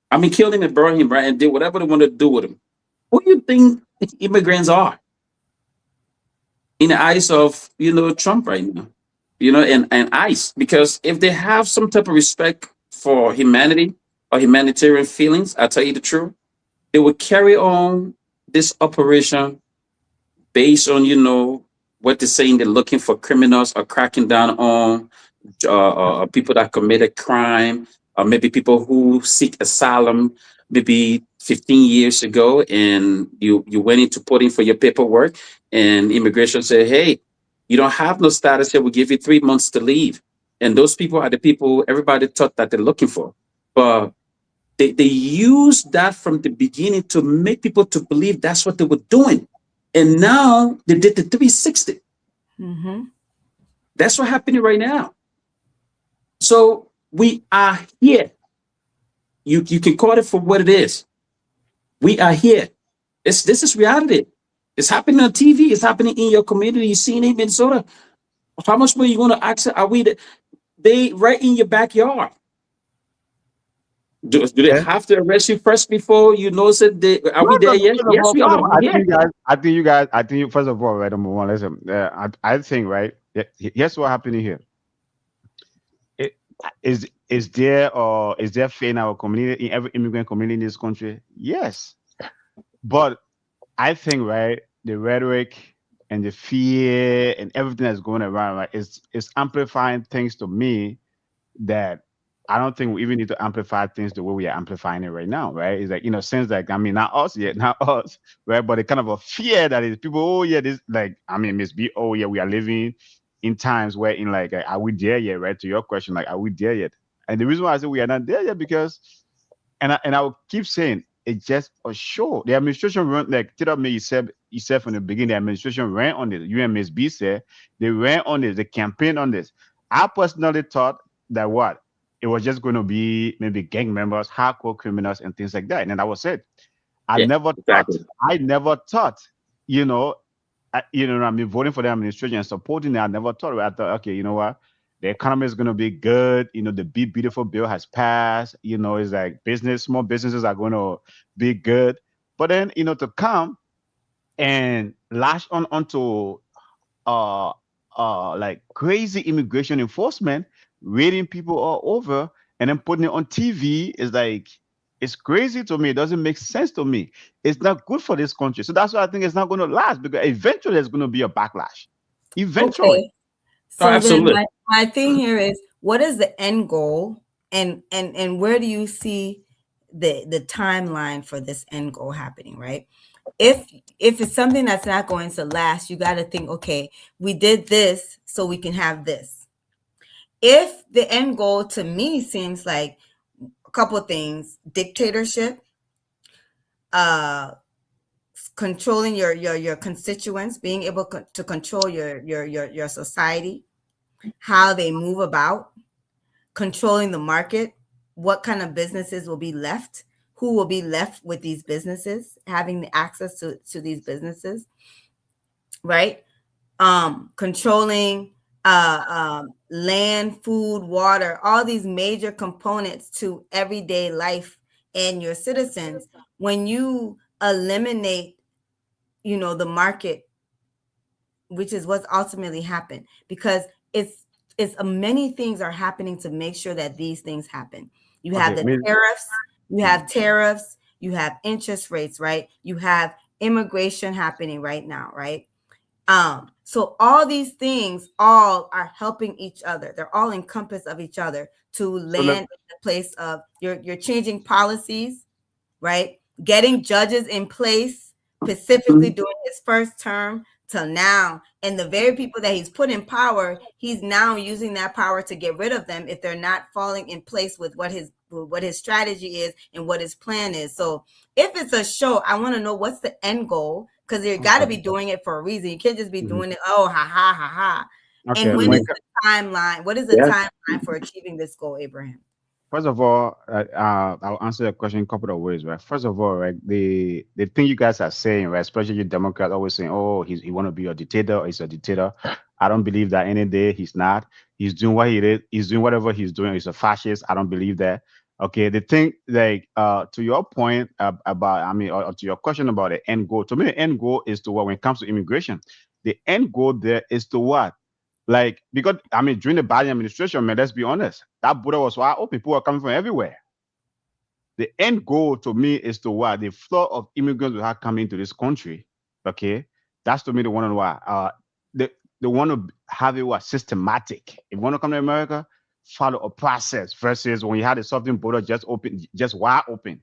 I mean, kill him and burn him, right? And did whatever they want to do with him. Who do you think immigrants are in the eyes of, Trump right now? and ICE. Because if they have some type of respect for humanity or humanitarian feelings, I tell you the truth, they would carry on this operation based on what they're saying. They're looking for criminals or cracking down on people that committed crime, or maybe people who seek asylum maybe 15 years ago, and you went in to put in for your paperwork, and immigration said, hey, you don't have no status here, we'll give you 3 months to leave. And those people are the people everybody thought that they're looking for. But they use that from the beginning to make people to believe that's what they were doing. And now they did the 360. Mm-hmm. That's what's happening right now. So we are here. You can call it for what it is. We are here. This is reality. It's happening on TV. It's happening in your community. You seen it in Minnesota. How much more you going to access? Are we? They right in your backyard. Do they Yeah. have to arrest you first before you know that are No, we there no, yet? Yes, we first of are. all, We're here. first of all, right, number one, listen, I think, right, here's what happening here. It, is there fear in our community, in every immigrant community in this country? Yes. But I think, right, the rhetoric and the fear and everything that's going around, right, is amplifying things to me that I don't think we even need to amplify things the way we are amplifying it right now, right? It's like, sense like, I mean, not us yet, not us, right? But the kind of a fear that is people, oh yeah, this like, I mean, Miss B, oh yeah, we are living in times where in like, are we there yet, right? To your question, like, are we there yet? And the reason why I say we are not there yet because and I will keep saying it's just a show. The administration run like Tita me he said from the beginning, the administration ran on this. UMSB said they ran on this, they campaigned on this. I personally thought that what it was just going to be maybe gang members, hardcore criminals, and things like that. And then that was it. I Yeah, never thought, exactly. I never thought, you know, I mean, voting for the administration and supporting it, I never thought. I thought, okay, you know what? The economy is going to be good. The big, beautiful bill has passed. It's like small businesses are going to be good. But then, to come and lash on onto uh like crazy immigration enforcement, raiding people all over, and then putting it on TV is like it's crazy to me. It doesn't make sense to me. It's not good for this country. So that's why I think it's not going to last because eventually there's going to be a backlash. Eventually. Okay. Oh, So then absolutely. my thing here is what is the end goal and where do you see the timeline for this end goal happening, right? If it's something that's not going to last, you got to think, okay, we did this so we can have this. If the end goal to me seems like a couple of things, dictatorship, uh controlling your constituents, being able to control your society, how they move about, controlling the market, what kind of businesses will be left, who will be left with these businesses, having the access to these businesses, right? Controlling land, food, water, all these major components to everyday life and your citizens. When you eliminate, the market, which is what's ultimately happened, because it's many things are happening to make sure that these things happen. You have Okay. the tariffs, you have interest rates, right? You have immigration happening right now, right? So all these things all are helping each other. They're all encompass of each other to So let, land in the place of you're changing policies, right? Getting judges in place, specifically Mhm. during his first term till now. And the very people that he's put in power, he's now using that power to get rid of them if they're not falling in place with what his strategy is and what his plan is. So if it's a show, I want to know what's the end goal, because you got to okay. be doing it for a reason. You can't just be Mhm. doing it, oh, ha, ha, ha, ha. Okay. And when When is the timeline? What is the Yeah. timeline for achieving this goal, Abraham? First of all, I'll answer the question a couple of ways, right? First of all, right, the thing you guys are saying, right, especially you Democrats always saying, "Oh, he want to be a dictator, or he's a dictator." I don't believe that any day. He's not. He's doing what he did. He's doing whatever he's doing. He's a fascist. I don't believe that. Okay, the thing, like, to your point about, I mean, or to your question about the end goal. To me, the end goal is to what when it comes to immigration, the end goal there is to what? Like, because I mean, during the Biden administration, man, let's be honest, that border was wide open. People were coming from everywhere. The end goal to me is to what the flow of immigrants we have coming into this country. Okay, that's to me the one on why. They want to have it what systematic. If you want to come to America, follow a process versus when you had a southern border just open, just wide open.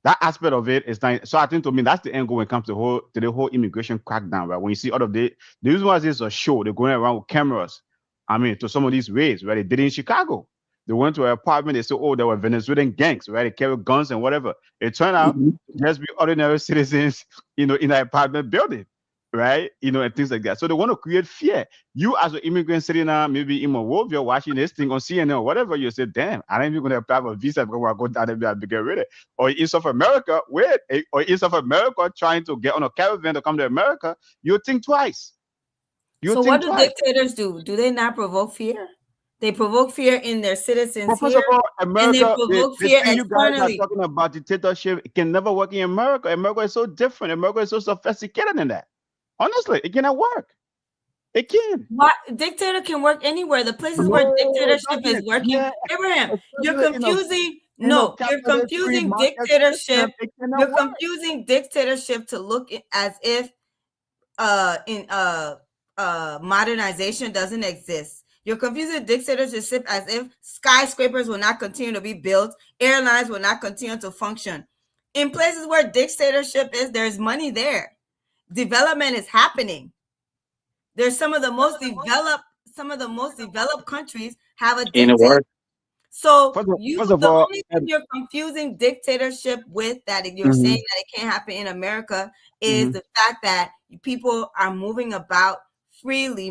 That aspect of it is not. So I think to me that's the end goal when it comes to the whole immigration crackdown. Right, when you see all of the reason why this is a show, they're going around with cameras. I mean, to some of these raids, where they did in Chicago. They went to an apartment. They said, "Oh, there were Venezuelan gangs, right? They carried guns and whatever." It turned out Mhm. to just be ordinary citizens, in an apartment building, right? And things like that. So they want to create fear. You, as an immigrant sitting down, maybe in Monrovia, watching this thing on CNN or whatever, you say, "Damn, I ain't even going to apply for a visa because I go down there and get rid of it." Or in South America, or in South America, trying to get on a caravan to come to America, you think twice. You So what think do twice. dictators do? Do they not provoke fear? They provoke fear in their citizens But first of here, all, and they America, provoke the fear thing you guys are externally. talking about dictatorship, it can never work in America. America is so different. America is so sophisticated in that. Honestly, it cannot work. It can. What dictator can work anywhere? The places where No, it dictatorship is doesn't. working, Yeah, Abraham, you're especially confusing. in a No, you're capitalist free confusing market dictatorship. system, it cannot You're work. confusing dictatorship to look as if in modernization doesn't exist. You're confusing dictatorship as if skyscrapers will not continue to be built, airlines will not continue to function. In places where dictatorship is, there's money there. Development is happening. There's some of the most developed countries have a In a dictator. word. So First of the all, only thing you're confusing dictatorship with, that you're mhm, saying that it can't happen in America, is mhm. the fact that people are moving about freely,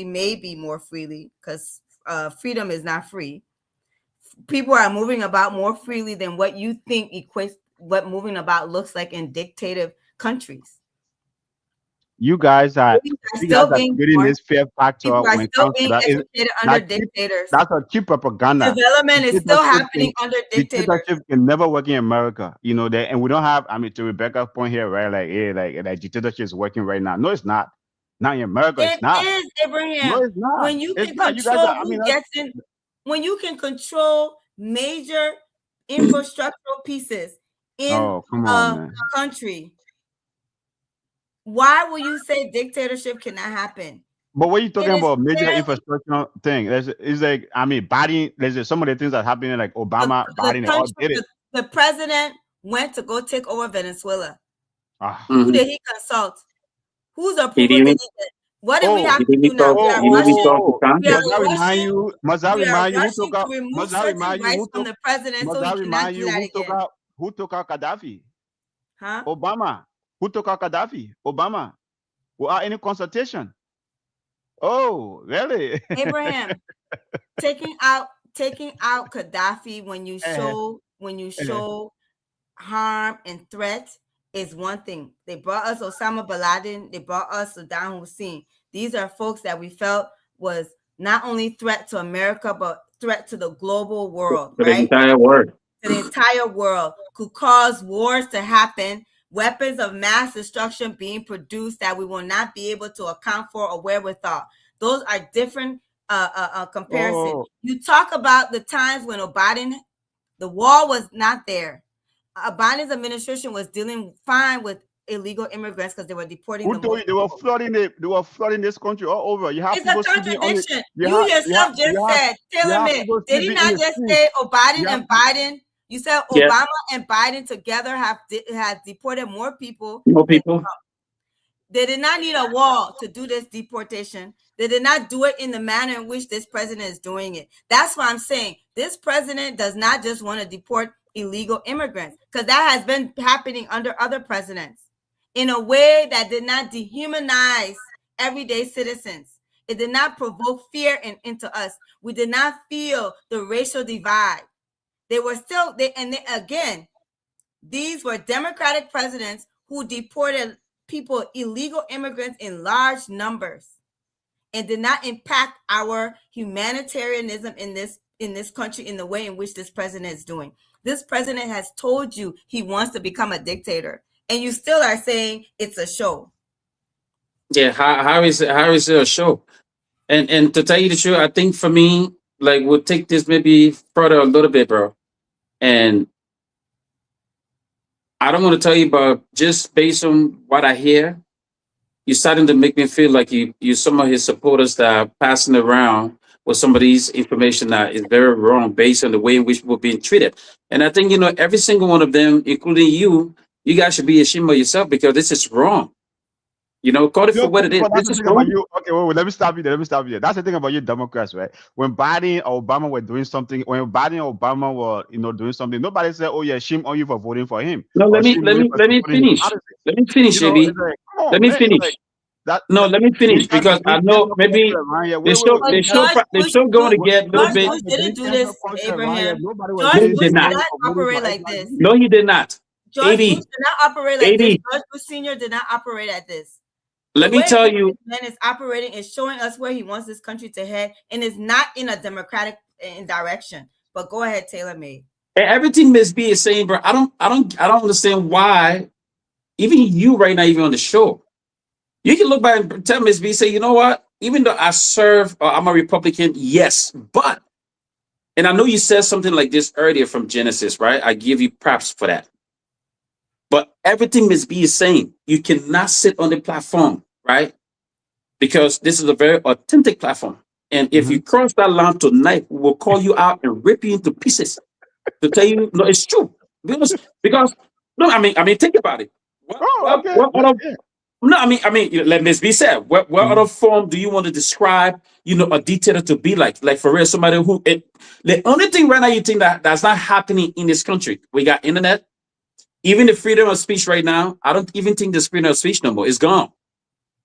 maybe more freely, because freedom is not free. People are moving about more freely than what you think equates what moving about looks like in dictative countries. You guys are Babies are you guys still are being creating born. this fear factor People are when it still comes to being that. educated under That cheap, dictators. that's a cheap propaganda. Development is still Dictatorship can, happening under dictators. dictatorship can never work in America. That, and we don't have. I mean, to Rebecca's point here, right? Like, yeah, like dictatorship is working right now. No, it's not. Not in America. It's It not. is, No, Abraham. it's not. When you It's can not. You guys control are. I mean, who gets in, when you can control major infrastructural pieces in oh, come on, a man. country, why will you say dictatorship cannot happen? But what are you talking It is about? Major fairly, infrastructure thing. It's like, I mean, Biden. There's just some of the things that happening, like Obama, the Biden, they all country, did it. the president went to go take over Venezuela. Ah. Who Mhm. did he consult? Whose He approval didn't did even he get? What did we Oh, have he to didn't do even now? talk We oh, are he didn't even rushing. talk to oh, oh. We are Congress. rushing. Must I We are remind you who took rushing to out? remove Must I certain remind you rights who from took? the president, Must so I he cannot remind do you that who took again. out? Who took out Gaddafi? Huh? Obama. Who took out Gaddafi? Obama. Without any consultation. Oh, really? Abraham, taking out Gaddafi when you Eh, eh. show harm and threat is one thing. They brought us Osama bin Laden, they brought us Saddam Hussein. These are folks that we felt was not only threat to America, but threat to the global world, For the right? entire world. To the entire world, could cause wars to happen, weapons of mass destruction being produced that we will not be able to account for or wherewithal. Those are different comparison. Oh, You talk about the times when the wall was not there. Biden's administration was dealing fine with illegal immigrants because they were deporting who the told most you they were people. flooding it? They were flooding this country all over. You have It's a people sleeping on it. contradiction. You yourself just said, You Taylor have May, people did he sleeping in not the just streets. say Biden You have and Biden? You said Yeah, Obama and Biden together have deported more people more than people. they did not need a wall to do this deportation. They did not do it in the manner in which this president is doing it. That's why I'm saying this president does not just want to deport illegal immigrants, because that has been happening under other presidents in a way that did not dehumanize everyday citizens. It did not provoke fear into us. We did not feel the racial divide. They were still, again, these were Democratic presidents who deported people, illegal immigrants, in large numbers, and did not impact our humanitarianism in this country in the way in which this president is doing. This president has told you he wants to become a dictator, and you still are saying it's a show. Yeah, how is it a show? And to tell you the truth, I think for me, like we'll take this maybe further a little bit, bro. And I don't want to tell you about just based on what I hear, you're starting to make me feel like you some of his supporters that are passing around with some of these information that is very wrong based on the way in which we're being treated. And I think, every single one of them, including you guys should be ashamed of yourself because this is wrong. Call it for what it is. But that's This the is thing about wrong. you. Okay, wait, let me stop you there. Let me stop you there. That's the thing about you Democrats, right? When Biden or Obama were doing something, when Biden or Obama were, doing something, nobody said, "Oh yeah, shame on you for voting for him," No, or let me shame let on you me for let me supporting his finish. policies. Let me finish, It's AB. like, come Let on, me man. It's like finish. that. No, let me We finish can't, because we I can't know have culture maybe around here. they Wait, wait, still wait, But they wait. still George they Bush, still going to get a little George bit. Bush didn't do Cancel this, culture around here. Abraham. Nobody was George No, he saying Bush did shame did on not. you not for voting operate for like like this. me. No, he did not. George Bush AB, did not operate like this. AB. George Bush Sr. did not operate at this. The Let me way tell in which you, this man is operating is showing us where he wants this country to head, and it's not in a democratic direction. But go ahead, Taylor Made. everything Miss B is saying, bro. I don't understand why. Even you right now, even on the show, you can look back and tell Miss B, say, you know what? Even though I serve, I'm a Republican, yes, but and I know you said something like this earlier from Genesis, right? I give you props for that. But everything Miss B is saying, you cannot sit on the platform, right? Because this is a very authentic platform. And if you Mhm. cross that line tonight, we will call you out and rip you into pieces to tell you, no, it's true. Because no, I mean, think about it. What, Oh, what, okay. what Yeah, other yeah. no, let Miss B said, what other Mhm. form do you want to describe, a dictator to be like? Like for real, somebody the only thing right now you think that's not happening in this country, we got internet, even the freedom of speech right now, I don't even think there's freedom of speech no more. It's gone.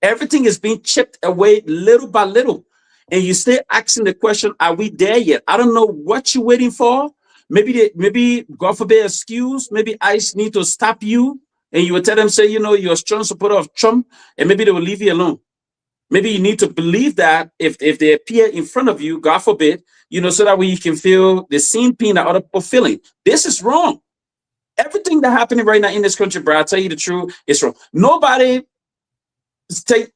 Everything is being chipped away little by little. And you still asking the question, are we there yet? I don't know what you're waiting for. Maybe God forbid excuse, maybe ICE need to stop you and you will tell them, say, you're a strong supporter of Trump, and maybe they will leave you alone. Maybe you need to believe that if they appear in front of you, God forbid, so that way you can feel the same pain that other people feeling. This is wrong. Everything that's happening right now in this country, bro, I tell you the truth, it's wrong. Nobody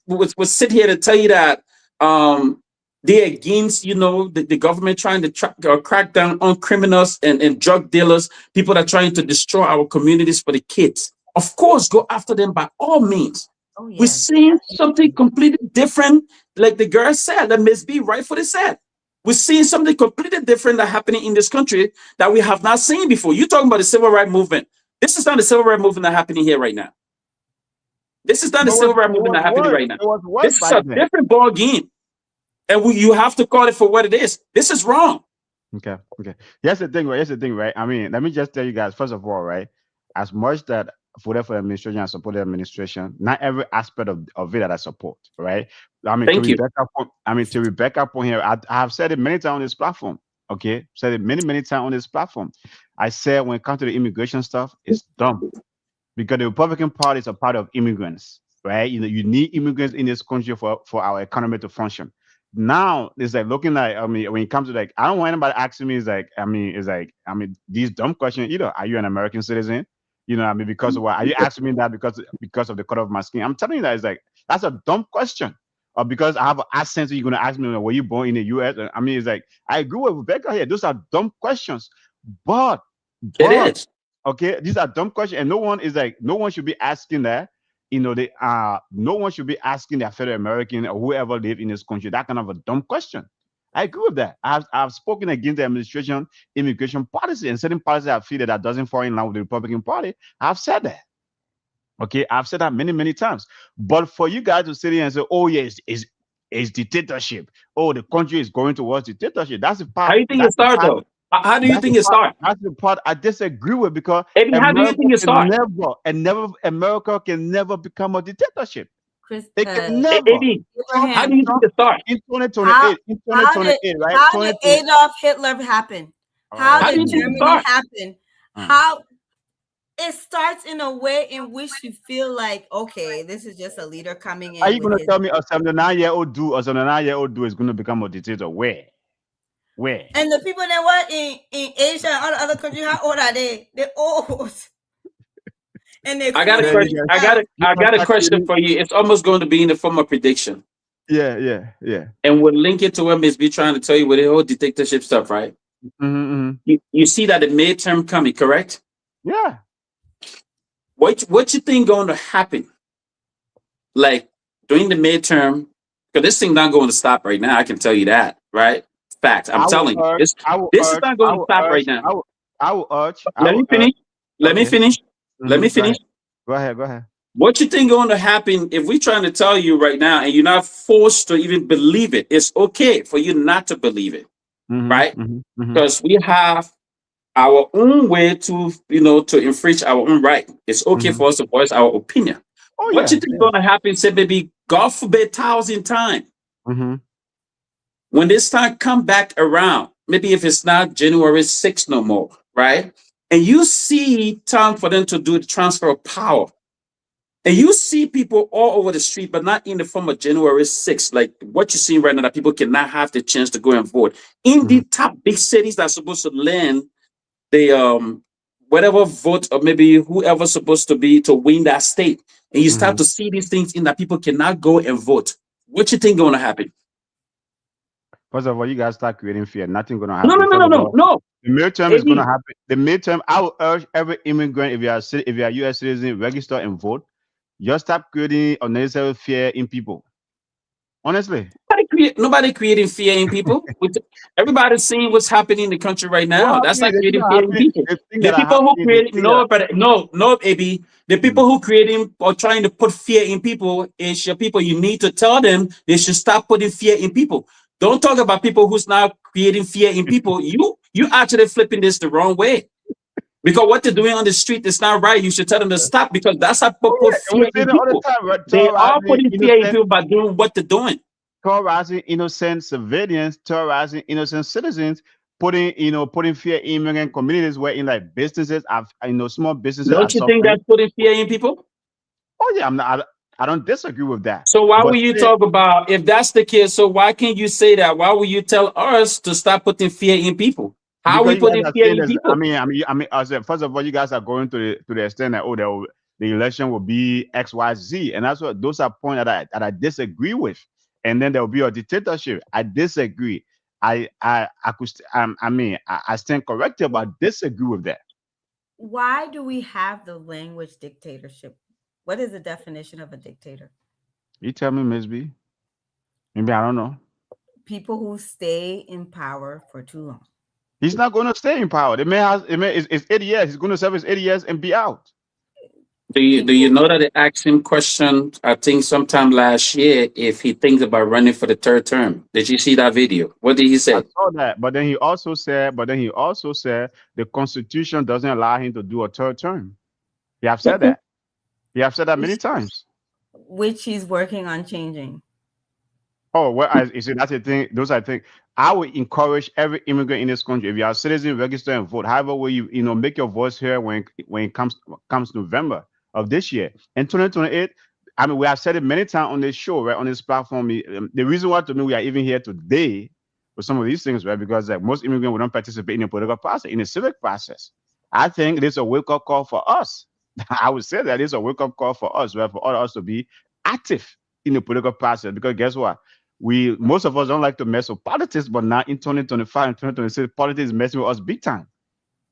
would sit here to tell you that they're against, the government trying to crack down on criminals and drug dealers, people that are trying to destroy our communities for the kids. Of course, go after them by all means. Oh We're yes, seeing something completely different, like the girl said, that Miss B rightfully said. We're seeing something completely different that happening in this country that we have not seen before. You're talking about the civil rights movement. This is not the civil rights movement that's happening here right now. This is not the But civil rights it movement was that's happening worse. right now. It was worse This is back a then. different ball game, and you have to call it for what it is. This is wrong. Okay, okay. Here's the thing, right? Here's the thing, right? I mean, let me just tell you guys, first of all, right? As much that voted for the administration and support the administration, not every aspect of it that I support, right? I mean, Thank you. To Rebecca point here, I have said it many times on this platform. Okay, said it many, many times on this platform. I said when it comes to the immigration stuff, it's dumb because the Republican Party is a part of immigrants, right? You need immigrants in this country for our economy to function. Now it's like looking like, I mean, when it comes to like, I don't want anybody asking me, I mean, these dumb questions either. Are you an American citizen? I mean, because of what? Are you asking me that because of the color of my skin? I'm telling you that it's like that's a dumb question. Or because I have an accent, so you're gonna ask me, were you born in the U.S.? I mean, it's like I agree with Rebecca here. Those are dumb questions, but It but is. okay, these are dumb questions, and no one should be asking that. They no one should be asking their fellow American or whoever live in this country that kind of a dumb question. I agree with that. I've spoken against the administration immigration policy and certain policies I feel that doesn't fall in line with the Republican Party. I've said that. Okay, I've said that many, many times. But for you guys to sit here and say, "Oh yes, it's dictatorship. Oh, the country is going towards dictatorship." That's the How part. do you think it That's the start part though? How do you that's the think it part. start? That's the part I disagree with because Eddie, how do you think it start? America can never become a dictatorship. Chris, It can never. Eddie, Trump, how Abraham. do you think Trump it start? in How 2028, in how did 2028, right? how did 2020. Adolf Hitler happen? How Oh How do did you think it Jesus. Germany start? happen? Mm. How it starts in a way in which you feel like, okay, this is just a leader coming Are in you with gonna his. tell me a 79-year-old dude is gonna become a dictator? Where? Where? And the people that were in Asia and other countries, how old are they? They're old. And they're I got a Man, fooling you question. guys, I got themselves. a, you I guys got a start question creating. for you. It's almost going to be in the form of prediction. Yeah, yeah, yeah. And we'll link it to what Miss B trying to tell you with the whole dictatorship stuff, right? Mm-hmm. You see that the midterm coming, correct? Yeah. What you think going to happen? Like during the midterm, because this thing not going to stop right now. I can tell you that, right? Fact. I'm I will telling you, urge. this I will this is urge. not I going to will stop right urge. now. I will urge. I Let will me urge. finish. Let me Okay. finish. Let me Go finish. ahead. Go ahead. Go ahead. What you think going to happen if we trying to tell you right now and you're not forced to even believe it? It's okay for you not to believe it, right? Mm-hmm. Mm-hmm. Mm-hmm. Because we have our own way to, to infringe our own right. It's okay Mm-hmm. for us to voice our opinion. Oh What you yeah. think Yeah. going to happen? Say, maybe God forbid, 1,000 times Mm-hmm. when this time come back around. Maybe if it's not January 6th no more, right? And you see time for them to do the transfer of power. And you see people all over the street, but not in the form of January 6th, like what you're seeing right now, that people cannot have the chance to go and vote. In Mm-hmm. the top big cities that are supposed to land the whatever vote, or maybe whoever's supposed to be to win that state. And you Mm-hmm. start to see these things in that people cannot go and vote. What you think gonna happen? First of all, you guys start creating fear. Nothing gonna No, no, happen. no, First no, of no, all, no. the midterm is gonna AB, happen. The midterm. I will urge every immigrant, if you are U.S. citizen, register and vote. Just stop creating unnecessary fear in people. Honestly. nobody creating fear in people. Everybody's seeing what's happening in the country right What now. That's happening? not The thing creating that fear in happening, people. the thing The that are people who happening, the create thing that no, but no, AB. The mm, people who creating or trying to put fear in people is your people. You need to tell them they should stop putting fear in people. Don't talk about people who's now creating fear in people. You actually flipping this the wrong way. Because what they're doing on the street is not right. You should tell them to stop, because that's how people oh put yeah, and we fear say in that all the people. time, right? They are Terrorizing putting fear in innocent, people by doing what they're doing. terrorizing innocent civilians, terrorizing innocent citizens, putting fear in immigrant communities where in like businesses have small businesses are Don't you think suffering. that's putting fear in people? Oh yeah, I don't disagree with that. So why will But you say, talk about, if that's the case? So why can't you say that? Why will you tell us to stop putting fear in people? How are because we you guys putting are fear saying in this, people? I said, first of all, you guys are going to the extent that the election will be X, Y, Z, and that's what those are points that I disagree with. And then there will be a dictatorship. I disagree. I could I stand corrected, but I disagree with that. Why do we have the language dictatorship? What is the definition of a dictator? You tell me, Miss B. Maybe I don't know. People who stay in power for too long. He's not going to stay in power. The man has it's 80 years. He's going to serve his 80 years and be out. Do you People, know that they asked him question, I think sometime last year, if he thinks about running for the third term? Did you see that video? What did he I say? saw that, but then he also said the Constitution doesn't allow him to do a third term. He have said Okay. that. He have said that many which, times. which he's working on changing. Oh, well, you see, that's the thing. Those I think I would encourage every immigrant in this country. If you are a citizen, register and vote. However, way make your voice heard when it comes November of this year. In 2028, I mean, we have said it many times on this show, right, on this platform. The reason why to me we are even here today with some of these things, right, because like most immigrants will not participate in the political process, in the civic process. I think it is a wake up call for us. I would say that it's a wake up call for us, right, for all of us to be active in the political process. Because guess what? We most of us don't like to mess with politics, but now in 2025 and 2026, politics is messing with us big time.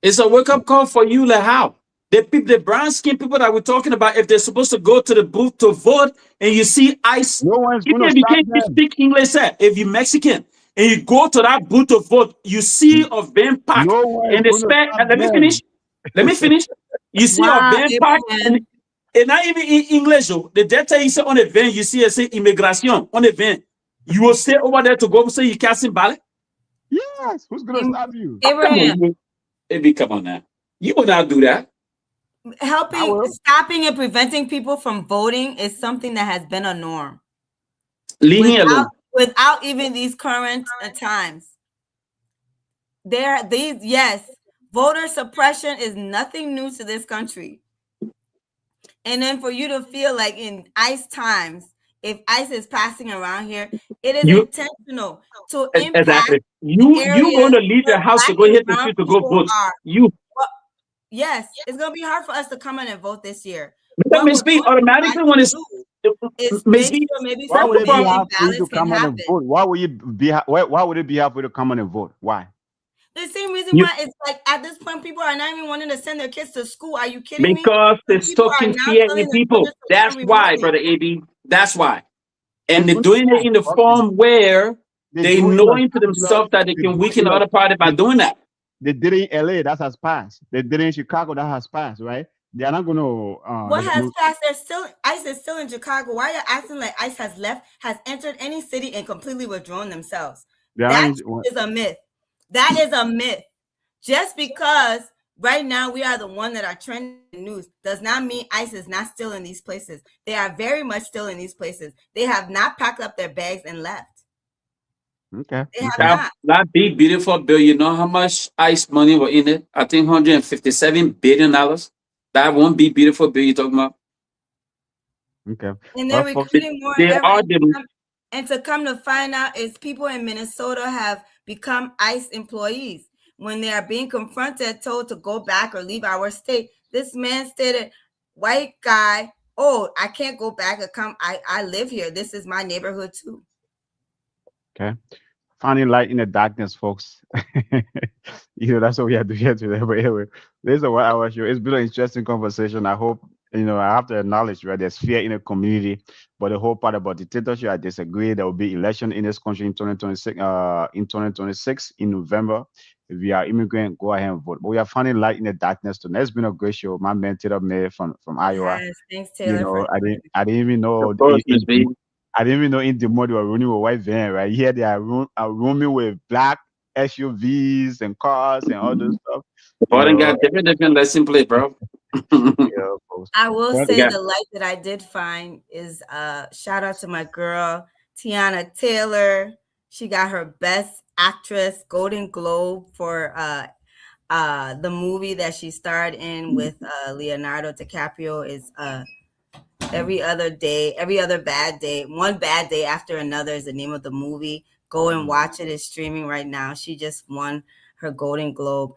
It's a wake up call for you, like how? The brown skin people that we're talking about, if they're supposed to go to the booth to vote and you see ICE, No one's even gonna if you stop can't them. speak English, if you're Mexican and you go to that booth to vote, you see a van pack No one is and they gonna spend, stop let me finish. them. Let me finish. You see a Wow, van pack Abraham. and not even in English. Oh. The data you say on the van, you see it say immigration on the van. You will stay over there to go say you casting ballot. Yes, who's gonna stop you? Come Abraham, on, baby, come on now. You will not do that. I helping, will. stopping and preventing people from voting is something that has been a norm Leave me without alone. without even these current times. Yes, voter suppression is nothing new to this country. And then for you to feel like in ICE times, if ICE is passing around here, it is You intentional to impact exactly. the You going areas to leave where your house to Black go and hit the brown street to go people vote. are. You Well, yes, it's going to be hard for us to come in and vote this year. because What Miss we're B going to try automatically to when it's do. It's make maybe sure maybe Why some would it be mail-in hard for you to ballots can come on and happen. vote? Why would you be? Why would it be hard for you to come on and vote? Why? The same reason you why it's like at this point people are not even wanting to send their kids to school. Are you kidding me? because Some they're people are stoking now fear telling in their people. children to That's learn why, remotely. brother AB. That's why. Not And they're only doing it that, in the but they, form where they they do it in Los knowing to Angeles. themselves that they They can do it weaken in the Los. other party by They, doing that. they did it in LA. That has passed. They did it in Chicago. That has passed. Right? They are not going to. What has passed? There's still ICE is still in Chicago. Why are you acting like ICE has left, has entered any city and completely withdrawn themselves? they are That not. is a myth. That is a myth. Just because right now we are the one that are trending in the news does not mean ICE is not still in these places. They are very much still in these places. They have not packed up their bags and left. Okay. They have Okay. That, not. that big beautiful bill, you know how much ICE money were in it? I think $157 billion. That one big beautiful bill you're talking about. Okay. And they're Well, folks. They, recruiting more and they ever. are the And to come to find out is people in Minnesota have become ICE employees. When they are being confronted, told to go back or leave our state, this man stated, white guy, oh, I can't go back or come. I live here. This is my neighborhood too. Okay. Finding light in the darkness, folks. That's what we have to get today. But anyway, this is a 1 hour show. It's been an interesting conversation. I hope I have to acknowledge, right? There's fear in the community, but the whole part about dictatorship, I disagree. There will be election in this country in 2026. In 2026 in November. If you are immigrant, go ahead and vote. But we are finding light in the darkness tonight. It's been a great show. My man Taylor May from Iowa. Yes, thanks Taylor for I didn't even know of course, Miss B. I didn't even know in the mode they were running with white van, right? Here they are roaming with black SUVs and cars and all those stuff. You Boy, know, got different lesson play, bro. yeah, of course. I will But They say got the light that I did find is shout out to my girl Tiana Taylor. She got her best actress Golden Globe for the movie that she starred in with Leonardo DiCaprio is every other day, every other bad day, one bad day after another is the name of the movie. Go and watch it. It's streaming right now. She just won her Golden Globe.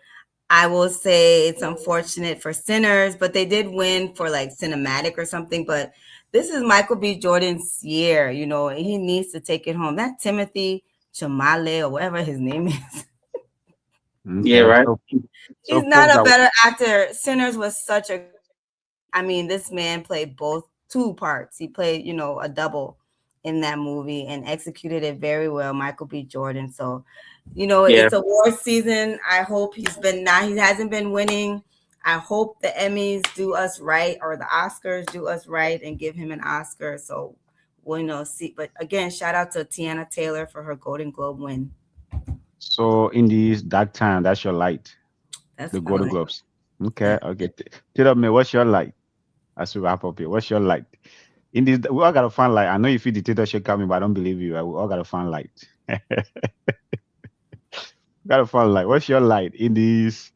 I will say it's unfortunate for Sinners, but they did win for like cinematic or something. But this is Michael B. Jordan's year, he needs to take it home. That Timothy Chamale or whatever his name is. yeah, okay, right. He's so folks, not a better actor. Sinners was such a this man played two parts. He played, a double in that movie and executed it very well, Michael B. Jordan. So, Yeah. it's award season. I hope he hasn't been winning. I hope the Emmys do us right or the Oscars do us right and give him an Oscar. So we'll see. But again, shout out to Tiana Taylor for her Golden Globe win. so in this dark time, that's your light. That's The my Golden light. Globes. Okay, okay. Tell me, what's your light? As we wrap up here, what's your light? In this, we all gotta find light. I know you feel dictatorship coming, but I don't believe you. Right? We all gotta find light. Gotta find light. What's your light in these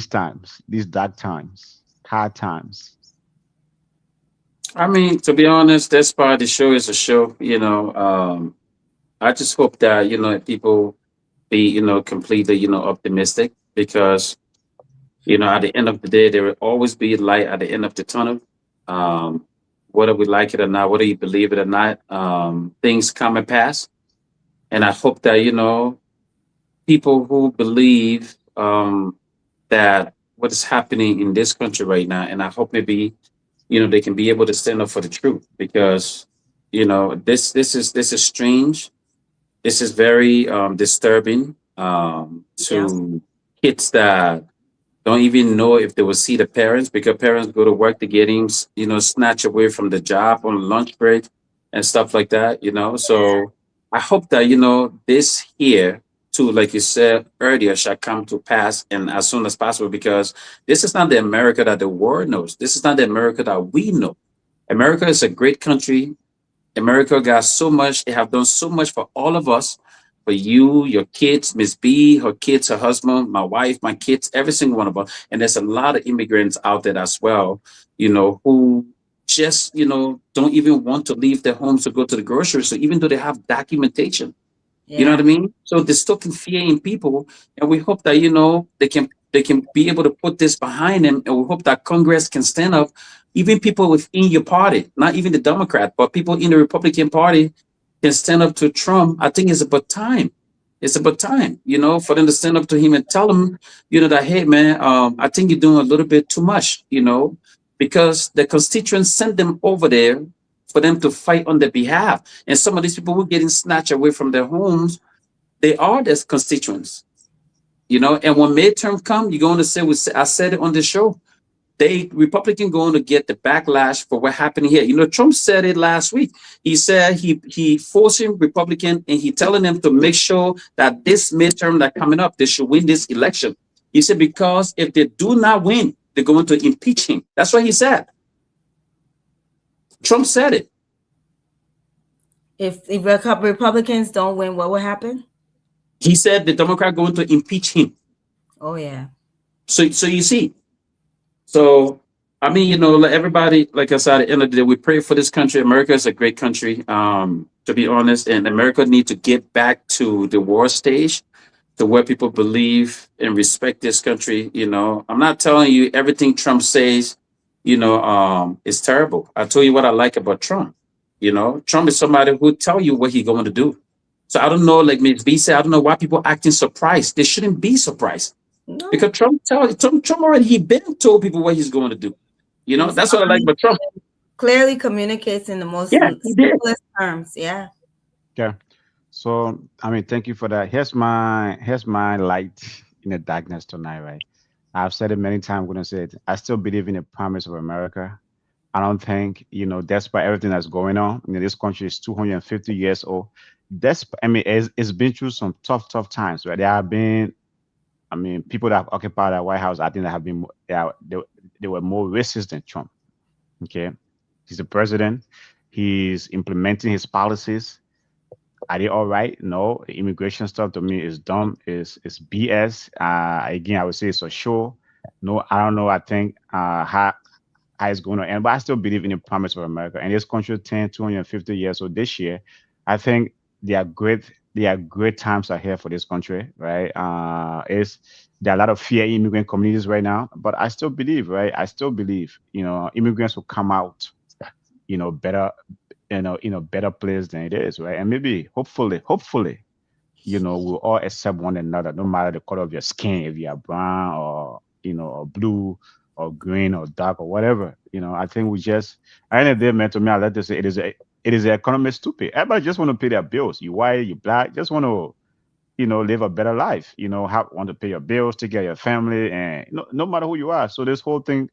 times, these dark times, hard times? I mean, to be honest, that's part of the show is a show. I just hope that people be completely optimistic because at the end of the day there will always be light at the end of the tunnel. Um, whether we like it or not, whether you believe it or not, things come and pass, and I hope that people who believe that what is happening in this country right now, and I hope maybe they can be able to stand up for the truth because this is strange. This is very disturbing Yeah. to kids that don't even know if they will see the parents because parents go to work to get him, snatched away from the job on lunch break and stuff like that. So I hope that, this here too, like you said earlier, shall come to pass and as soon as possible because this is not the America that the world knows. This is not the America that we know. America is a great country. America got so much, they have done so much for all of us, for you, your kids, Miss B, her kids, her husband, my wife, my kids, every single one of us. And there's a lot of immigrants out there as well, who just, don't even want to leave their homes to go to the grocery store, even though they have documentation. You know Yeah. what I mean? So they're stoking fear in people, and we hope that they can be able to put this behind them, and we hope that Congress can stand up, even people within your party, not even the Democrat, but people in the Republican Party can stand up to Trump. I think it's about time. It's about time, for them to stand up to him and tell him, that, hey, man, I think you're doing a little bit too much, because the constituents sent them over there for them to fight on their behalf. And some of these people who are getting snatched away from their homes, they are their constituents, and when midterm come, you're going to say, I said it on the show, Republican going to get the backlash for what happened here. Trump said it last week. He said he forcing Republican, and he telling them to make sure that this midterm that coming up, they should win this election. He said, because if they do not win, they're going to impeach him. That's what he said. Trump said it. If Republicans don't win, what will happen? He said the Democrat going to impeach him. Oh, yeah. So you see. So, I mean, everybody, like I said, at the end of the day, we pray for this country. America is a great country, to be honest. And America needs to get back to the war stage, to where people believe and respect this country. I'm not telling you everything Trump says, is terrible. I tell you what I like about Trump. Trump is somebody who tell you what he's going to do. So I don't know, like Ms. B said, I don't know why people acting surprised. They shouldn't be surprised. No. Because Trump already, he been told people what he's going to do. That's what I like about Trump. Clearly communicates in the most simplest terms. Yeah. Yeah. So, I mean, thank you for that. Here's my light in the darkness tonight, right? I've said it many times. I'm going to say it. I still believe in the promise of America. I don't think, despite everything that's going on, this country is 250 years old. It's been through some tough times, right? There have been, people that have occupied the White House, I think they were more racist than Trump. Okay. He's the president. He's implementing his policies. Are they all right? No. Immigration stuff to me is dumb. It's BS. Again, I would say it's a show. No, I don't know. I think how it's going to end, but I still believe in the promise of America. And this country 250 years old this year. I think there are great times ahead for this country, right? There are a lot of fear in immigrant communities right now, but I still believe, right? Immigrants will come out, better, better place than it is, right? And maybe, hopefully, we'll all accept one another, no matter the color of your skin, if you are brown or, or blue or green or dark or whatever. I think we just, at the end of the day, man, to me, I like to say it is the economy stupid. Everybody just want to pay their bills. You white, you black, just want to, live a better life. Want to pay your bills, take care of your family, and no matter who you are. So this whole thing,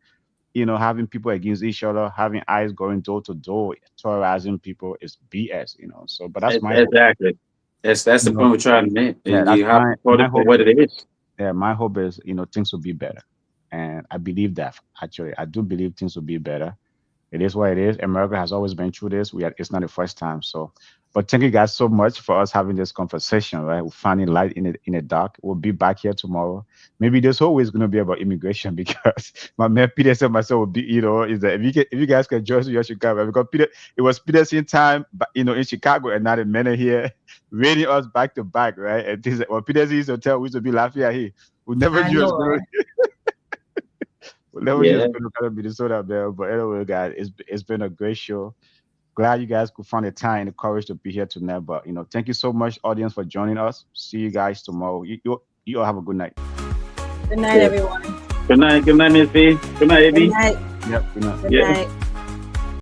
having people against each other, having eyes going door to door, terrorizing people is BS. So, but that's my exactly. Hope. That's the point we're trying to make. Yeah, you have to put it for what it is. Yeah, my hope is things will be better, and I believe that. Actually, I do believe things will be better. It is what it is. America has always been through this. It's not the first time. So, but thank you guys so much for us having this conversation, right? We're finding light in the dark. We'll be back here tomorrow. Maybe this whole way is going to be about immigration, because my man Peter said myself will be, is that if you guys can join us in Chicago, because it was Peter's time, in Chicago, and now the men are here raiding us back to back, right? And things like, well, Peter's used to tell, we used to be laughing at him. We never knew us going. We'll never just going to Minnesota there. But anyway, guys, it's been a great show. Glad you guys could find the time and the courage to be here tonight. But thank you so much, audience, for joining us. See you guys tomorrow. You all have a good night. Good night, everyone. Good night, Ms. B. Good night, AB. Good night. Yep. Good night. Good night.